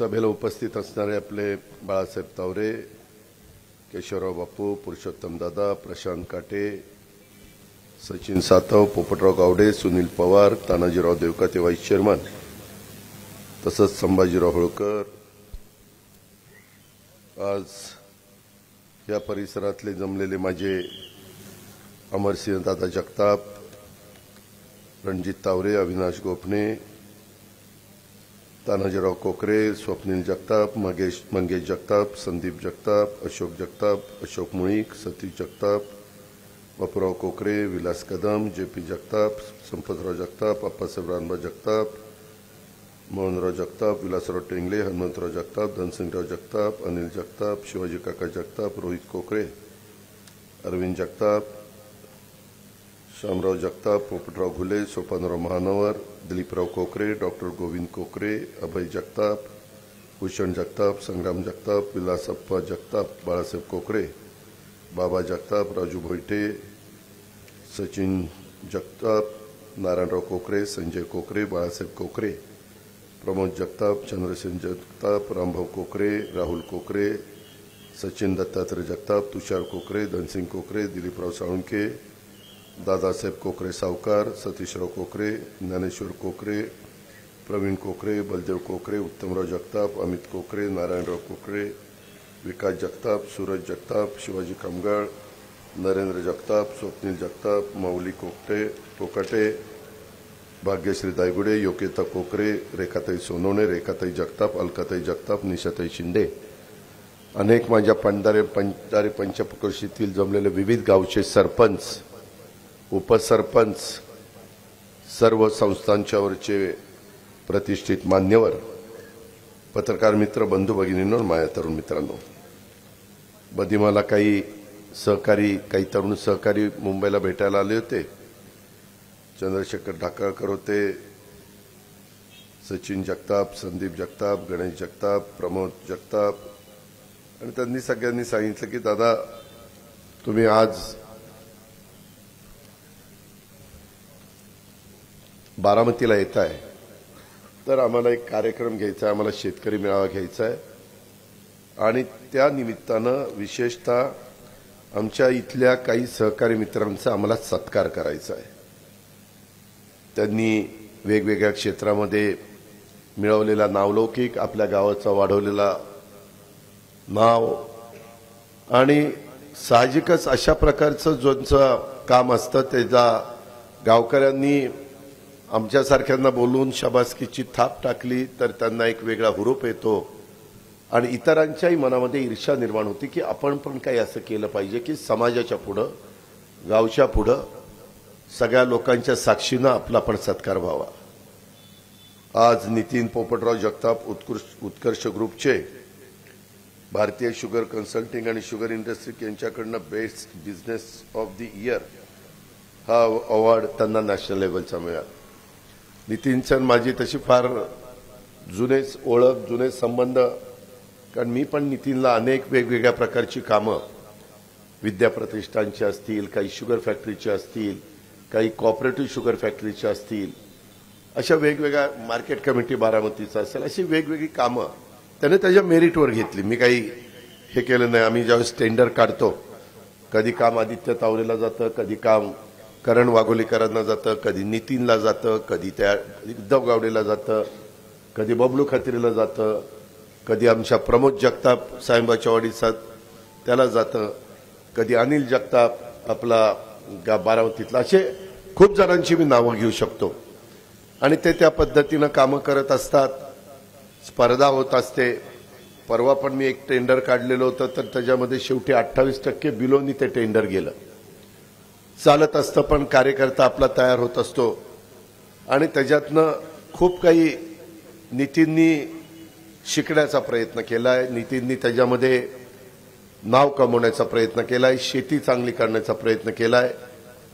सभेला उपस्थित असणारे आपले बाळासाहेब तावरे, केशवराव बापू, पुरुषोत्तम दादा, प्रशांत काटे, सचिन सातव, पोपटराव गावडे, सुनील पवार, तानाजीराव देवकाते व्हाईस चेअरमन, तसंच संभाजीराव होळकर, आज या परिसरातले जमलेले माझे अमरसिंह दादा जगताप, रणजित तावरे, अविनाश गोपने, तानाजीराव कोकरे, स्वप्नील जगताप, मंगेश जगताप, संदीप जगताप, अशोक जगताप, अशोक मुळीक, सतीश जगताप, बापूराव कोकरे, विलास कदम, जेपी जगताप, संपतराव जगताप, अप्पासाहेब रानबा जगताप, मोहनराव जगताप, विलासराव टेंगले, हनुमंतराव जगताप, धनसिंगराव जगताप, अनिल जगताप, शिवाजी काका जगताप, रोहित कोकरे, अरविंद जगताप, शामराव जगताप, पोपटराव घुले, सोपानराव महानवर, दिलीपराव कोकरे, डॉक्टर गोविंद कोकरे, अभय जगताप, भूषण जगताप, संग्राम जगताप, विलासप्पा जगताप, बाळासाहेब कोकरे, बाबा जगताप, राजू भोईटे, सचिन जगताप, नारायणराव कोकरे, संजय कोकरे, बाळासाहेब कोकरे, प्रमोद जगताप, चंद्रसेन जगताप, रामभाऊ कोकरे, राहुल कोकरे, सचिन दत्तात्रय जगताप, तुषार कोकरे, धनसिंग कोकरे, दिलीपराव साळुंके, दादासाहेब कोकरे सावकार, सतीशराव कोकरे, ज्ञानेश्वर कोकरे, प्रवीण कोकरे, बलदेव कोकरे, उत्तमराव जगताप, अमित कोकरे, नारायणराव कोकरे, विकास जगताप, सूरज जगताप, शिवाजी कामगाळ, नरेंद्र जगताप, स्वप्नील जगताप, माऊली कोकाटे, भाग्यश्री दायगुडे, योग्यता कोकरे, रेखाताई सोनवणे, रेखाताई जगताप, अलकाताई जगताप, निशाताई शिंदे, अनेक माझ्या पंधारे पंचक्रोशीतील जमलेले विविध गावचे सरपंच, उपसरपंच, सर्व संस्थांच्यावरचे प्रतिष्ठित मान्यवर, पत्रकार मित्र, बंधू भगिनींनो, माझ्या तरुण मित्रांनो, बदिमाला काही तरुण सहकारी मुंबईला भेटायला आले होते. चंद्रशेखर ढाकाळकर होते, सचिन जगताप, संदीप जगताप, गणेश जगताप, प्रमोद जगताप, आणि त्यांनी सगळ्यांनी सांगितलं की दादा तुम्ही आज बारामतीला येत आहे तर आम्हाला एक कार्यक्रम घ्यायचा आहे, आम्हाला शेतकरी मेळावा घ्यायचा आहे आणि त्या निमित्तानं विशेषतः आमच्या इथल्या काही सहकारी मित्रांचा आम्हाला सत्कार करायचा आहे. त्यांनी वेगवेगळ्या क्षेत्रामध्ये मिळवलेला नावलौकिक, आपल्या गावाचा वाढवलेला नाव आणि साहजिकच अशा प्रकारचं ज्यांचं काम असतं त्याचा गावकऱ्यांनी आमच्यासारख्यांना बोलून शाबासकीची थाप टाकली तर त्यांना एक वेगळा हुरूप येतो आणि इतरांच्याही मनामध्ये ईर्ष्या निर्माण होती की आपण पण काही असं केलं पाहिजे की समाजाच्या पुढं, गावच्या पुढं, सगळ्या लोकांच्या साक्षीनं आपला पण सत्कार व्हावा. आज नितीन पोपटराव जगताप उत्कर्ष ग्रुपचे भारतीय शुगर कन्सल्टिंग आणि शुगर इंडस्ट्री यांच्याकडनं best business of the year हा अवॉर्ड त्यांना नॅशनल लेवलचा मिळाला. नितीनचं माझी तशी फार जुनेच ओळख, जुने संबंध, कारण मी पण नितीनला अनेक वेगवेगळ्या प्रकारची कामं, विद्याप्रतिष्ठानची असतील, काही शुगर फॅक्टरीची असतील, काही कॉपरेटिव्ह शुगर फॅक्टरीची असतील, अशा वेगवेगळ्या मार्केट कमिटी बारामतीचं असेल, अशी वेगवेगळी कामं त्याने त्याच्या मेरिटवर घेतली. मी काही हे केलं नाही. आम्ही ज्यावेळेस टेंडर काढतो, कधी काम आदित्य तावरेला जातं, कधी काम करण वाघोलीकरांना जातं, कधी नितीनला जातं, कधी त्या उद्धव गावडेला जातं, कधी बबलू खत्रीला जातं, कधी आमच्या प्रमोद जगताप साहेबाच्या वाडीचा त्याला जातं, कधी अनिल जगताप आपला बारामतीतला, असे खूप जणांची मी नावं घेऊ शकतो आणि ते त्या पद्धतीनं कामं करत असतात. स्पर्धा होत असते. परवा पण मी एक टेंडर काढलेलं होतं तर त्याच्यामध्ये शेवटी 28% बिलोनी ते टेंडर गेलं. चालत असतं पण कार्यकर्ता आपला तयार होत असतो आणि त्याच्यातनं खूप काही नितीननी शिकण्याचा प्रयत्न केलाय, नितीननी त्याच्यामध्ये नाव कमवण्याचा प्रयत्न केलाय, शेती चांगली करण्याचा प्रयत्न केलाय.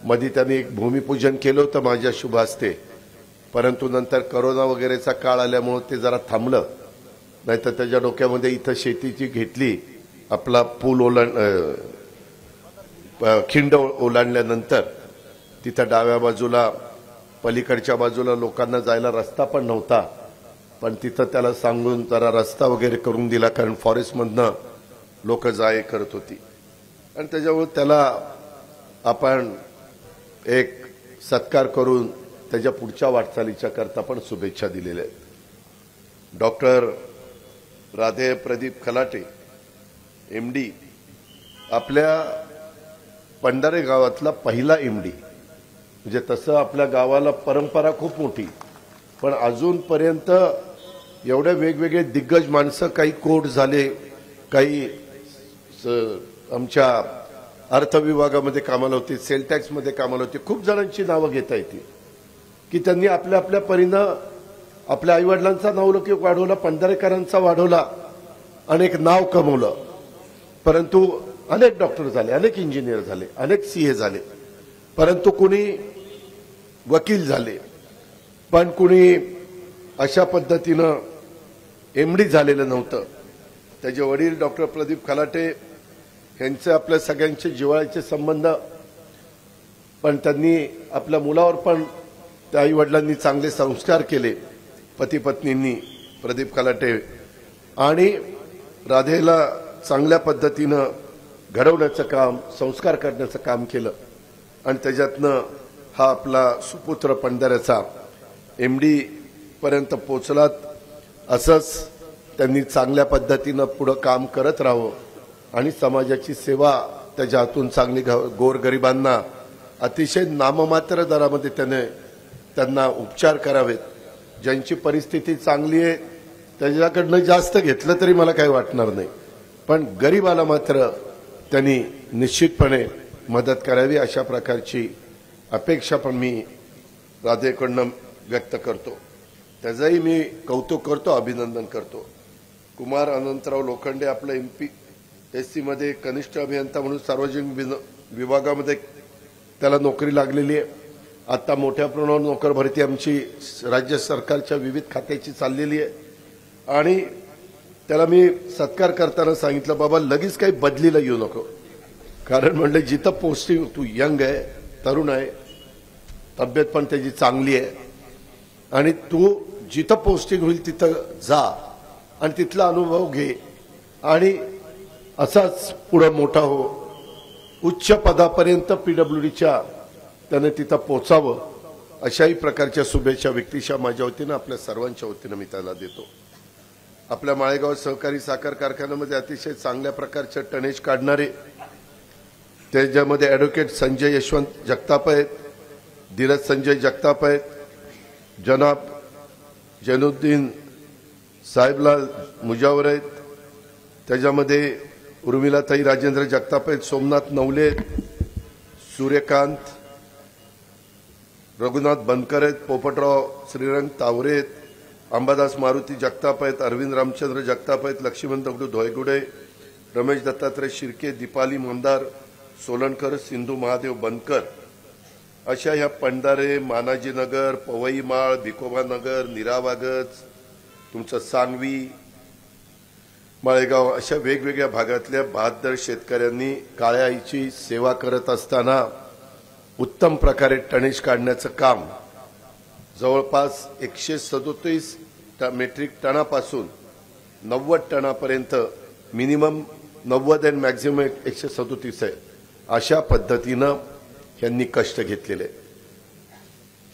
मध्ये त्यांनी एक भूमिपूजन केलं होतं माझ्या शुभ हस्ते, परंतु नंतर कोरोना वगैरेचा काळ आल्यामुळे ते जरा थांबलं. नाहीतर त्याच्या डोक्यामध्ये इथं शेतीची घेतली, आपला पूल खिंड ओलांडल्यानंतर तिथं डाव्या बाजूला, पलीकडच्या बाजूला लोकांना जायला रस्ता पण नव्हता पण तिथं त्याला सांगून जरा रस्ता वगैरे करून दिला, कारण फॉरेस्टमधनं लोक जाय करत होती. आणि त्याच्यामुळे त्याला आपण एक सत्कार करून त्याच्या पुढच्या वाटचालीच्या करता पण शुभेच्छा दिलेल्या आहेत. डॉक्टर राधे प्रदीप खलाटे MD आपल्या पंढारे गावातला पहिला MD. म्हणजे तसं आपल्या गावाला परंपरा खूप मोठी, पण अजूनपर्यंत एवढे वेगवेगळे दिग्गज माणसं, काही कोर्ट झाले, काही आमच्या अर्थ विभागामध्ये कामाला होती, सेल टॅक्समध्ये कामाला होती, खूप जणांची नावं घेता येतील की त्यांनी आपल्या आपल्या परीनं आपल्या आईवडिलांचा नावलौकिक वाढवला, पंढरेकरांचा वाढवला, अनेक नाव कमवलं. परंतु अनेक डॉक्टर झाले, अनेक इंजिनियर झाले, अनेक CA झाले, परंतु कुणी वकील झाले, पण कुणी अशा पद्धतीनं MD झालेलं नव्हतं. त्याचे वडील डॉक्टर प्रदीप खलाटे यांचे आपल्या सगळ्यांचे जिव्हाळ्याचे संबंध, पण त्यांनी आपल्या मुलावर पण त्या आई वडिलांनी चांगले संस्कार केले, पती पत्नींनी प्रदीप खलाटे, आणि राधेला चांगल्या पद्धतीनं घडवण्याचं काम, संस्कार करण्याचं काम केलं. आणि त्याच्यातनं हा आपला सुपुत्र पंढऱ्याचा MD पर्यंत पोचलात. असंच त्यांनी चांगल्या पद्धतीनं पुढे काम करत राहावं आणि समाजाची सेवा त्याच्या हातून चांगली, गोरगरिबांना अतिशय नाममात्र दरामध्ये त्यांना उपचार करावेत. ज्यांची परिस्थिती चांगली आहे त्याच्याकडनं जास्त घेतलं तरी मला काही वाटणार नाही, पण गरीबाला मात्र त्यांनी निश्चितपणे मदत करावी, अशा प्रकारची अपेक्षा पण मी राधेकडनं व्यक्त करतो. त्याचंही मी कौतुक करतो, अभिनंदन करतो. कुमार अनंतराव लोखंडे आपलं MPSC मध्ये कनिष्ठ अभियंता म्हणून सार्वजनिक विभागामध्ये त्याला नोकरी लागलेली आहे. आता मोठ्या प्रमाणावर नोकर भरती आमची राज्य सरकारच्या विविध खात्याची चाललेली आहे. आणि त्याला मी सत्कार करताना सांगितलं, बाबा लगेच काही बदलीला येऊ नको, कारण म्हणलं जिथं पोस्टिंग, तू यंग आहे, तरुण आहे, तब्येत पण त्याची चांगली आहे, आणि तू जिथं पोस्टिंग होईल तिथं जा आणि तिथला अनुभव घे आणि असाच पुढे मोठा हो, उच्च पदापर्यंत PWDच्या त्याने तिथं पोचावं, अशाही प्रकारच्या शुभेच्छा व्यक्तिशा माझ्या वतीनं आपल्या सर्वांच्या वतीनं मी त्याला देतो. आपल्या माळेगाव सहकारी साखर कारखान्यामध्ये अतिशय चांगल्या प्रकारचे टनेज काढणारे, त्याच्यामध्ये ॲडव्होकेट संजय यशवंत जगताप आहेत, धीरज संजय जगताप आहेत, जनाब जैनुद्दीन साहेबलाल मुजावर आहेत, त्याच्यामध्ये उर्मिलाताई राजेंद्र जगताप आहेत, सोमनाथ नवले, सूर्यकांत रघुनाथ बनकर आहेत, पोपटराव श्रीरंग तावरे आहेत, अंबादास मारुती जगताप आहेत, अरविंद रामचंद्र जगताप आहेत, लक्ष्मण दगडू धोयगुडे, रमेश दत्तात्रय शिर्के, दीपाली मंदार सोलनकर, सिंधू महादेव बनकर, अशा ह्या पंढारे, मानाजीनगर, पवईमाळ, भिकोबानगर, निरावागज, तुमचं सांगवी, माळेगाव, अशा वेगवेगळ्या भागातल्या 72 शेतकऱ्यांनी काळ्या आईची सेवा करत असताना उत्तम प्रकारे टनेज काढण्याचं काम जवळपास 137 मेट्रिक टनापासून 90 टनापर्यंत, मिनिमम 90 आणि मॅक्झिमम 137 आहे, अशा पद्धतीनं यांनी कष्ट घेतलेले.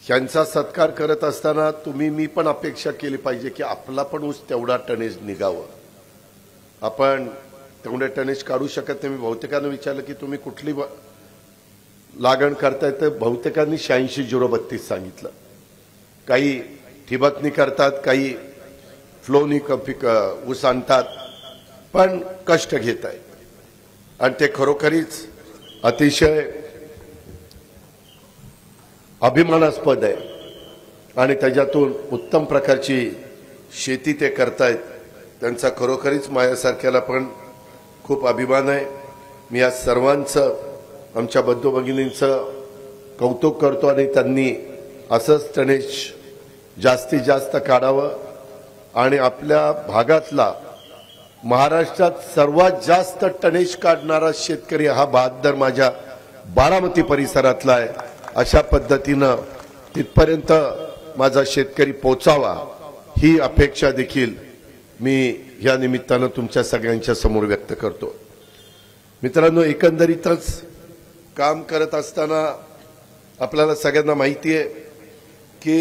यांचा सत्कार करत असताना मी पण अपेक्षा केली पाहिजे की आपला पण ऊस तेवढा टनेज निघावं. आपण तेवढे टनेज काढू शकत नाही. मी बहुतेकांना विचारलं की तुम्ही कुठली लागण करताय, तर बहुतेकांनी 86-032 सांगितलं. काही ठिबकनी करतात, काही फ्लोनी ऊस आणतात, पण कष्ट घेत आहेत आणि ते खरोखरीच अतिशय अभिमानास्पद आहे आणि त्याच्यातून उत्तम प्रकारची शेती ते करतायत. त्यांचा खरोखरीच माझ्यासारख्याला पण खूप अभिमान आहे. मी या सर्वांचं, आमच्या बंधू भगिनींचं कौतुक करतो आणि त्यांनी असंच टनेज जास्तीत जास्त काढावं आणि आपल्या भागातला, महाराष्ट्रात सर्वात जास्त टनेज काढणारा शेतकरी हा 72 माझ्या बारामती परिसरातला आहे. अशा पद्धतीनं तिथपर्यंत माझा शेतकरी पोचावा ही अपेक्षा देखील मी या निमित्तानं तुमच्या सगळ्यांच्या समोर व्यक्त करतो। मित्रांनो, एकंदरीतच काम करत असताना आपल्याला सगळ्यांना माहिती आहे की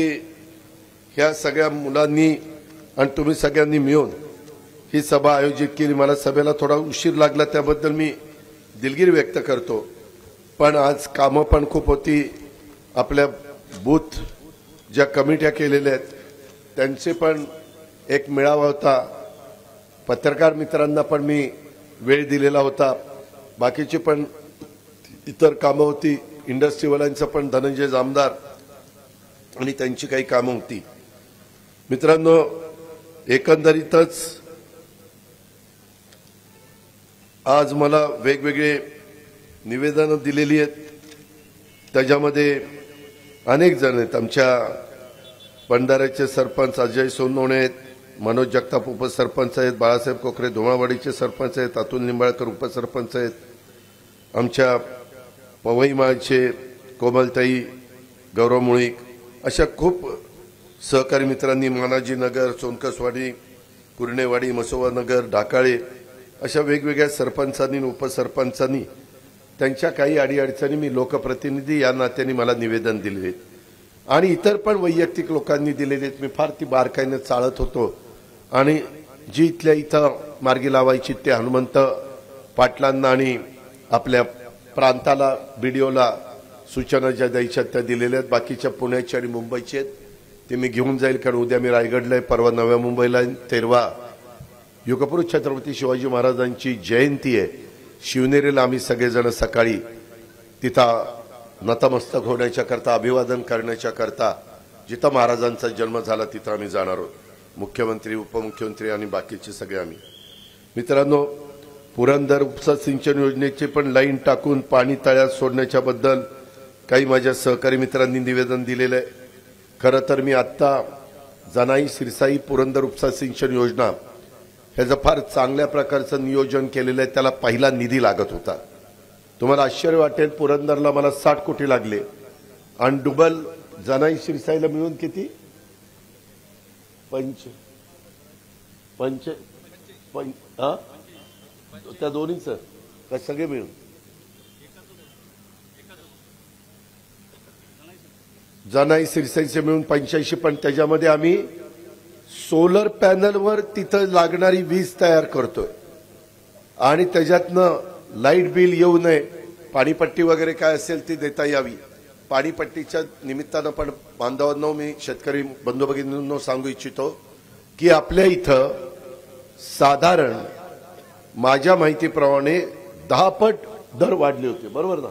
ह्या सगळ्या मुलांनी आणि तुम्ही सगळ्यांनी मिळून ही सभा आयोजित केली। मला सभेला थोडा उशीर लागला, त्याबद्दल मी दिलगिरी व्यक्त करतो, पण आज कामं पण खूप होती। आपल्या बूथ ज्या कमिट्या केलेल्या आहेत त्यांचे पण एक मेळावा होता, पत्रकार मित्रांना पण मी वेळ दिलेला होता, बाकीची पण इतर कामं होती, इंडस्ट्रीवाल्यांचं पण धनंजय जामदार आणि त्यांची काही कामं होती। मित्रांनो, एकंदरीतच आज मला वेगवेगळे निवेदनं दिलेली आहेत, त्याच्यामध्ये अनेक जण आहेत। आमच्या भंडाऱ्याचे सरपंच अजय सोनवणे आहेत, मनोज जगताप उपसरपंच आहेत, बाळासाहेब कोकरे धुमाळवाडीचे सरपंच आहेत, अतुल निंबाळकर उपसरपंच आहेत, आमच्या पवईमाळचे कोमलताई, गौरव मुळीक, अशा खूप सहकारी मित्रांनी मानाजीनगर, सोनकसवाडी, कुर्णेवाडी, मसोवानगर, ढाकाळे अशा वेगवेगळ्या सरपंचांनी उपसरपंचांनी त्यांच्या काही अडीअडचणी मी लोकप्रतिनिधी या नात्याने मला निवेदन दिले आहेत आणि इतर पण वैयक्तिक लोकांनी दिलेले आहेत। मी फार ती बारकाईने चाळत होतो आणि जी इथल्या इथं मार्गी लावायची ते हनुमंत पाटलांना आणि आपल्या प्रांताला बीडीओला सूचना ज्या द्यायच्या त्या दिलेल्या आहेत। बाकीच्या पुण्याच्या आणि मुंबईचे आहेत ते मी घेऊन जाईल, कारण उद्या मी रायगडला आहे, परवा नव्या मुंबईला आहे, 13 युगपुरुष छत्रपती शिवाजी महाराजांची जयंती आहे। शिवनेरीला आम्ही सगळेजण सकाळी तिथं नतमस्तक होण्याच्या करता, अभिवादन करण्याच्या करता, जिथं महाराजांचा जन्म झाला तिथं आम्ही जाणार आहोत, मुख्यमंत्री, उपमुख्यमंत्री आणि बाकीचे सगळे आम्ही। मित्रांनो, पुरंदर उपसा सिंचन योजनेचे पण लाईन टाकून पाणी तळ्यात सोडण्याच्या बद्दल काही माझ्या सहकारी मित्रांनी निवेदन दिलेलं आहे। खरं तर मी आत्ता जनाई सिरसाई पुरंदर उपसा सिंचन योजना ह्याचं फार चांगल्या प्रकारचं नियोजन केलेलं आहे, त्याला पहिला निधी लागत होता। तुम्हाला आश्चर्य वाटेल, पुरंदरला मला 60 कोटी लागले आणि डुबल जनाई सिरसाईला मिळून किती त्या दोन्हीचं का सगळे मिळून जनाई सिरसाईचे मिळून 85, पण त्याच्यामध्ये आम्ही सोलर पॅनलवर तिथं लागणारी वीज तयार करतोय आणि त्याच्यातनं लाईट बिल येऊ नये, पाणीपट्टी वगैरे काय असेल ती देता यावी। पाणीपट्टीच्या निमित्तानं पण बांधवांनो, मी शेतकरी बंधू भगिनींनो सांगू इच्छितो की आपल्या इथं साधारण माझ्या माहितीप्रमाणे 10 पट दर वाढले होते, बरोबर ना,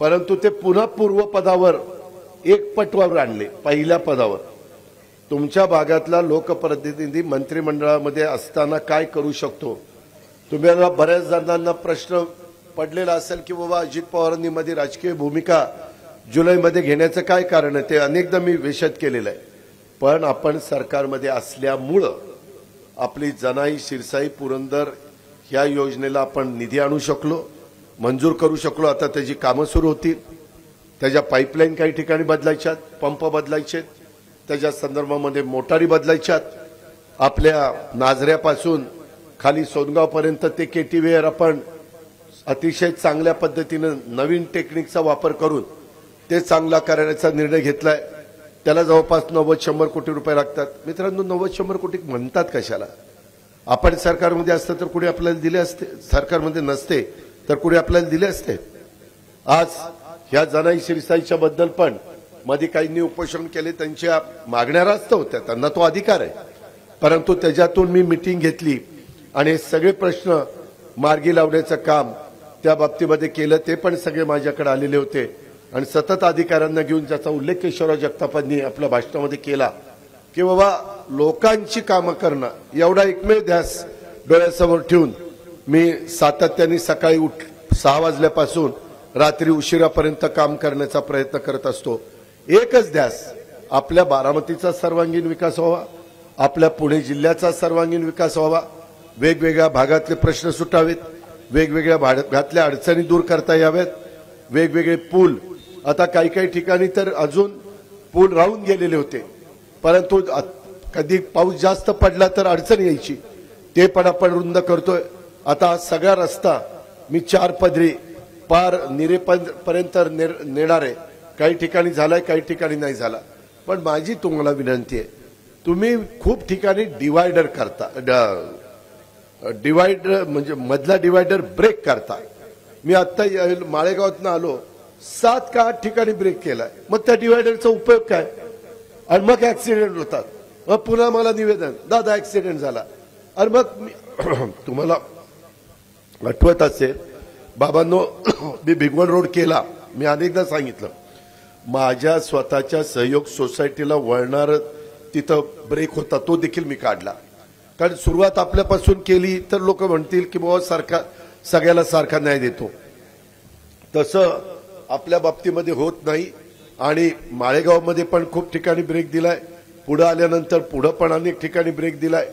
परंतु ते पुन्हा पूर्वपदावर 1 पटवर आणले, पहिल्या पदावर। तुमच्या भागातला लोकप्रतिनिधी मंत्रिमंडळामध्ये असताना काय करू शकतो? तुम्हाला बऱ्याच जणांना प्रश्न पडलेला असेल की बाबा अजित पवारांनी मध्ये राजकीय भूमिका जुलैमध्ये घेण्याचं काय कारण आहे, ते अनेकदा मी विशद केलेलं आहे, पण आपण सरकारमध्ये असल्यामुळं आपली जनाई सिरसाई पुरंदर ह्या योजनेला आपण निधी आणू शकलो, मंजूर करू शकलो। आता त्याची कामं सुरू होतील, त्याच्या पाईपलाईन काही ठिकाणी बदलायच्यात, पंप बदलायचे, त्याच्या संदर्भामध्ये मोटारी बदलायच्यात, आपल्या नाझऱ्यापासून खाली सोनगावपर्यंत ते केटीवेअर आपण अतिशय चांगल्या पद्धतीनं नवीन टेक्निकचा वापर करून ते चांगला करण्याचा निर्णय घेतलाय। त्याला जवळपास 90-100 कोटी रुपये लागतात। मित्रांनो, 90-100 कोटी म्हणतात कशाला? आपण सरकारमध्ये असतं तर कुठे आपल्याला दिले असते, सरकारमध्ये नसते तर कुठे आपल्याला दिले असते। आज ह्या जनाई सिरसाईच्या बद्दल पण मध्ये काहींनी उपोषण केले, त्यांच्या मागण्या रास्त होत्या, त्यांना तो अधिकार आहे, परंतु त्याच्यातून मी मीटिंग घेतली आणि सगळे प्रश्न मार्गी लावण्याचं काम त्या बाबतीमध्ये केलं। ते पण सगळे माझ्याकडे आलेले होते आणि सतत अधिकाऱ्यांना घेऊन ज्याचा उल्लेख केशवराव जगतापांनी आपल्या भाषणामध्ये केला की बाबा लोकांची कामं करणं, एवढा एकमेव ध्यास डोळ्यासमोर ठेवून मी सातत्याने सकाळी 6 वाजल्यापासून रात्री उशिरापर्यंत काम करण्याचा प्रयत्न करत असतो। एकच ध्यास, आपल्या बारामतीचा सर्वांगीण विकास व्हावा, आपल्या पुणे जिल्ह्याचा सर्वांगीण विकास व्हावा, वेगवेगळ्या भागातले प्रश्न सुटावेत, वेगवेगळ्या भागातल्या अडचणी दूर करता याव्यात, वेगवेगळे पूल, आता काही काही ठिकाणी तर अजून पूल राहून गेलेले होते, परंतु कधी पाऊस जास्त पडला तर अडचण यायची, ते पण आपण रुंद करतोय. आता सगळा रस्ता मी 4 पदरी पार निरेपर्यंत नेणार आहे. काही ठिकाणी झालाय, काही ठिकाणी नाही झाला. पण माझी तुम्हाला विनंती आहे, तुम्ही खूप ठिकाणी डिवायडर करता, डिवायडर म्हणजे मधला डिवायडर ब्रेक करता. मी आता माळेगावातून आलो, 7 का 8 ठिकाणी ब्रेक केलाय. मग त्या डिवायडरचा उपयोग काय? आणि मग ऍक्सिडेंट होतात. मग पुन्हा मला निवेदन, दादा ऍक्सिडेंट झाला. आणि मग तुम्हाला आठवत असेल बाबांनो, मी भिगवण रोड केला. मी अनेकदा सांगितलं, माझ्या स्वतःच्या सहयोग सोसायटीला वळणार तिथं ब्रेक होता, तो देखील मी काढला. कारण सुरुवात आपल्यापासून केली तर लोक म्हणतील की बाबा सारखा सगळ्याला सारखा न्याय देतो. तसं आपल्या बाबतीमध्ये होत नाही. आणि माळेगावमध्ये पण खूप ठिकाणी ब्रेक दिलाय. पुढे आल्यानंतर पुढे पण अनेक ठिकाणी ब्रेक दिलाय.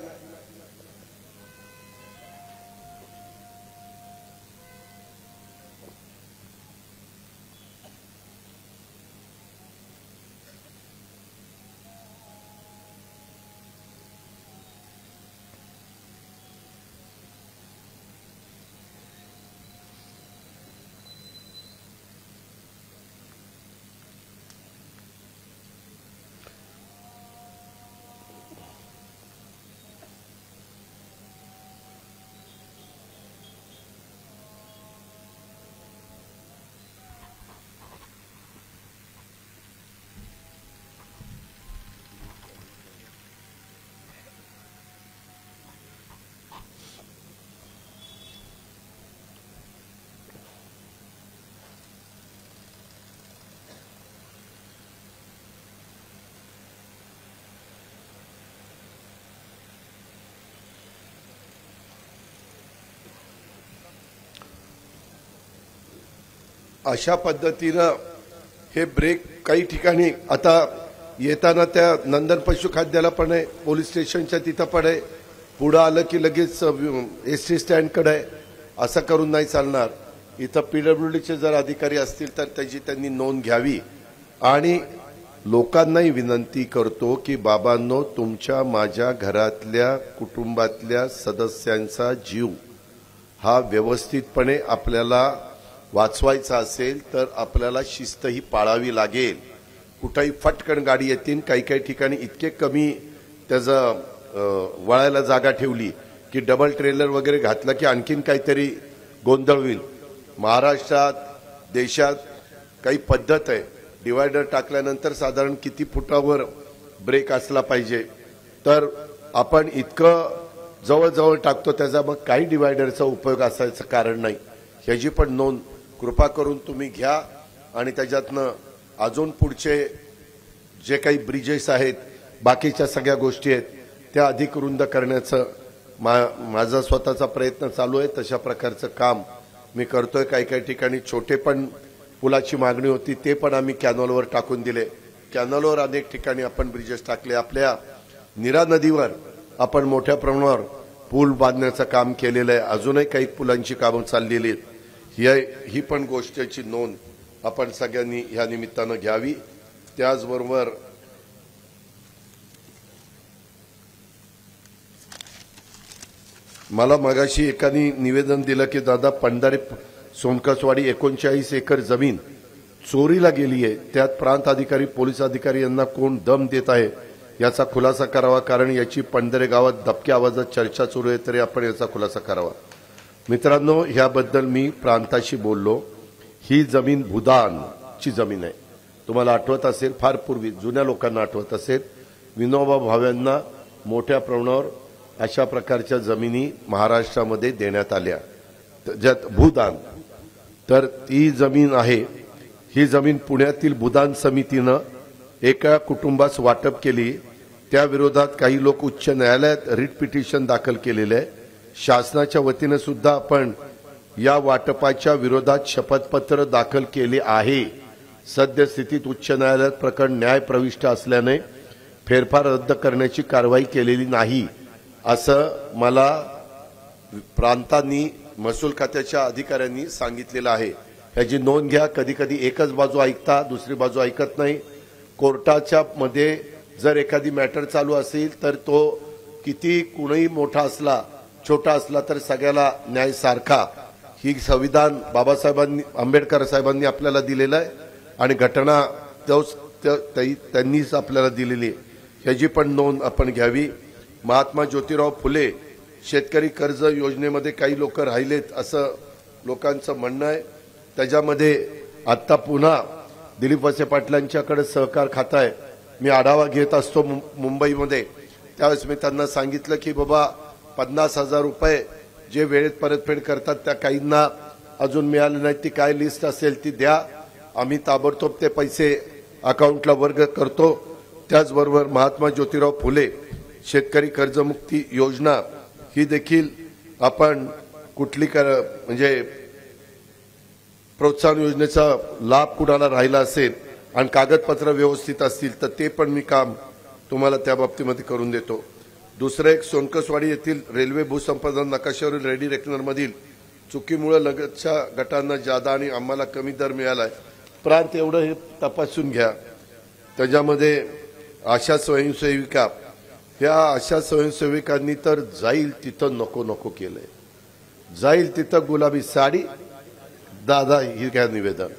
अशा पद्धतीनं हे ब्रेक काही ठिकाणी आता येताना त्या नंदन पशुखाद्याला पण आहे, पोलीस स्टेशनच्या तिथं पण आहे, पुढं आलं की लगेच एसटी स्टँडकडे आहे. असं करून नाही चालणार. इथं पीडब्ल्यूडीचे जर अधिकारी असतील तर त्याची त्यांनी नोंद घ्यावी. आणि लोकांनाही विनंती करतो की बाबांनो, तुमच्या माझ्या घरातल्या कुटुंबातल्या सदस्यांचा जीव हा व्यवस्थितपणे आपल्याला वाचवायचा असेल तर आपल्याला शिस्त ही पाळावी लागेल. कुठेही फटकन गाडी येतील. काही काही ठिकाणी इतके कमी त्याचं वळायला जागा ठेवली की डबल ट्रेलर वगैरे घातला की आणखीन काहीतरी गोंधळ होईल. महाराष्ट्रात देशात काही पद्धत आहे. डिवायडर टाकल्यानंतर साधारण किती फुटावर ब्रेक असला पाहिजे, तर आपण इतकं जवळजवळ टाकतो, त्याचा मग काही डिवायडरचा उपयोग असायचं कारण नाही. ह्याची पण नोंद कृपा करून तुम्ही घ्या. आणि त्याच्यातनं अजून पुढचे जे काही ब्रिजेस आहेत, बाकीच्या सगळ्या गोष्टी आहेत, त्या अधिक रुंद करण्याचं माझा स्वतःचा प्रयत्न चालू आहे. तशा प्रकारचं काम मी करतोय. काही काही ठिकाणी छोटे पण पुलाची मागणी होती, ते पण आम्ही कॅनॉलवर टाकून दिले. कॅनॉलवर अनेक ठिकाणी आपण ब्रिजेस टाकले. आपल्या नीरा नदीवर आपण मोठ्या प्रमाणावर पूल बांधण्याचं काम केलेलं आहे. अजूनही काही पुलांची कामं चाललेली आहेत. ही पण गोष्टीची नोंद आपण सगळ्यांनी ह्या निमित्तानं घ्यावी. त्याचबरोबर मला मगाशी एकाने निवेदन दिलं की दादा, पंढारे सोमकासवाडी 39 एकर जमीन चोरीला गेली आहे. त्यात प्रांत अधिकारी, पोलीस अधिकारी यांना कोण दम देत आहे याचा खुलासा करावा. कारण याची पंढरे गावात दबक्या आवाजात चर्चा सुरू आहे, तरी आपण याचा खुलासा करावा. मित्रांनो, ह्याबद्दल मी प्रांताशी बोललो. ही जमीन भूदानची जमीन आहे. तुम्हाला आठवत असेल, फार पूर्वी जुन्या लोकांना आठवत असेल, विनोबा भाव्यांना मोठ्या प्रमाणावर अशा प्रकारच्या जमिनी महाराष्ट्रामध्ये देण्यात आल्या, ज्यात भूदान. तर ती जमीन आहे. ही जमीन पुण्यातील भूदान समितीनं एका कुटुंबास वाटप केली. त्या विरोधात काही लोक उच्च न्यायालयात रिट पिटिशन दाखल केलेले आहे. शासनाच्या वतीने सुद्धा आपण या वाटपाच्या विरोधात शपथपत्र दाखल केले आहे. सद्यस्थितीत उच्च न्यायालयात प्रकरण न्याय प्रविष्ट असल्याने फेरफार रद्द करण्याची कारवाई केलेली नाही, असं मला प्रांतांनी, महसूल खात्याच्या अधिकाऱ्यांनी सांगितलेलं आहे. ह्याची नोंद घ्या. कधी कधी एकच बाजू ऐकता, दुसरी बाजू ऐकत नाही. कोर्टाच्या मध्ये जर एखादी मॅटर चालू असेल तर तो किती कुणीही मोठा असला छोटा असला तर सगळ्याला न्याय सारखा, ही संविधान बाबासाहेबांनी आंबेडकर साहेबांनी आपल्याला दिलेलं आहे आणि घटना त्यांनीच आपल्याला दिलेली आहे, ह्याची पण नोंद आपण घ्यावी. महात्मा ज्योतिराव फुले शेतकरी कर्ज योजनेमध्ये काही लोक राहिलेत असं लोकांचं म्हणणं आहे. त्याच्यामध्ये आता पुन्हा दिलीप वळसे पाटलांच्याकडे सहकार खातं आहे. मी आढावा घेत असतो मुंबईमध्ये, त्यावेळेस मी त्यांना सांगितलं की बाबा 50,000 रुपये जे वेळेत परतफेड करतात त्या काहींना अजून मिळाले नाहीत, ती काय लिस्ट असेल ती द्या, आम्ही ताबडतोब ते पैसे अकाउंटला वर्ग करतो. त्याचबरोबर महात्मा ज्योतिराव फुले शेतकरी कर्जमुक्ती योजना ही देखील आपण कुठली म्हणजे प्रोत्साहन योजनेचा लाभ कुणाला राहिला असेल आणि कागदपत्र व्यवस्थित असतील तर ते पण मी काम तुम्हाला त्या बाबतीमध्ये करून देतो. दुसरं एक सोनकसवाडी येथील रेल्वे भूसंपादन नकाशावरील रेडी रेकनरमधील चुकीमुळे लगतच्या गटांना जादा आणि आम्हाला कमी दर मिळालाय. प्रांत एवढं हे तपासून घ्या. त्याच्यामध्ये आशा स्वयंसेविका, ह्या आशा स्वयंसेविकांनी तर जाईल तिथं नको नको केलंय, जाईल तिथं गुलाबी साडी. दादा ही घ्या निवेदन,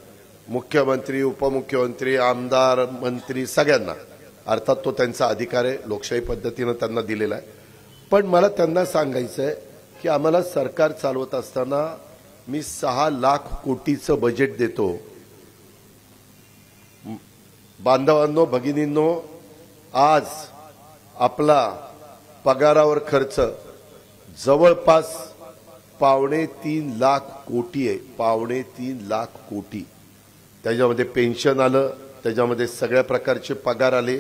मुख्यमंत्री उपमुख्यमंत्री आमदार मंत्री सगळ्यांना, अर्थात तो त्यांचा अधिकार आहे, लोकशाही पद्धतीनं त्यांना दिलेला आहे. पण मला त्यांना सांगायचं आहे की आम्हाला सरकार चालवत असताना मी 6 लाख कोटीचं बजेट देतो. बांधवांनो भगिनींनो, आज आपला पगारावर खर्च जवळपास 2.25 लाख कोटी आहे. 2.25 लाख कोटी. त्याच्यामध्ये पेन्शन आलं, त्याच्यामध्ये सगळ्या प्रकारचे पगार आले,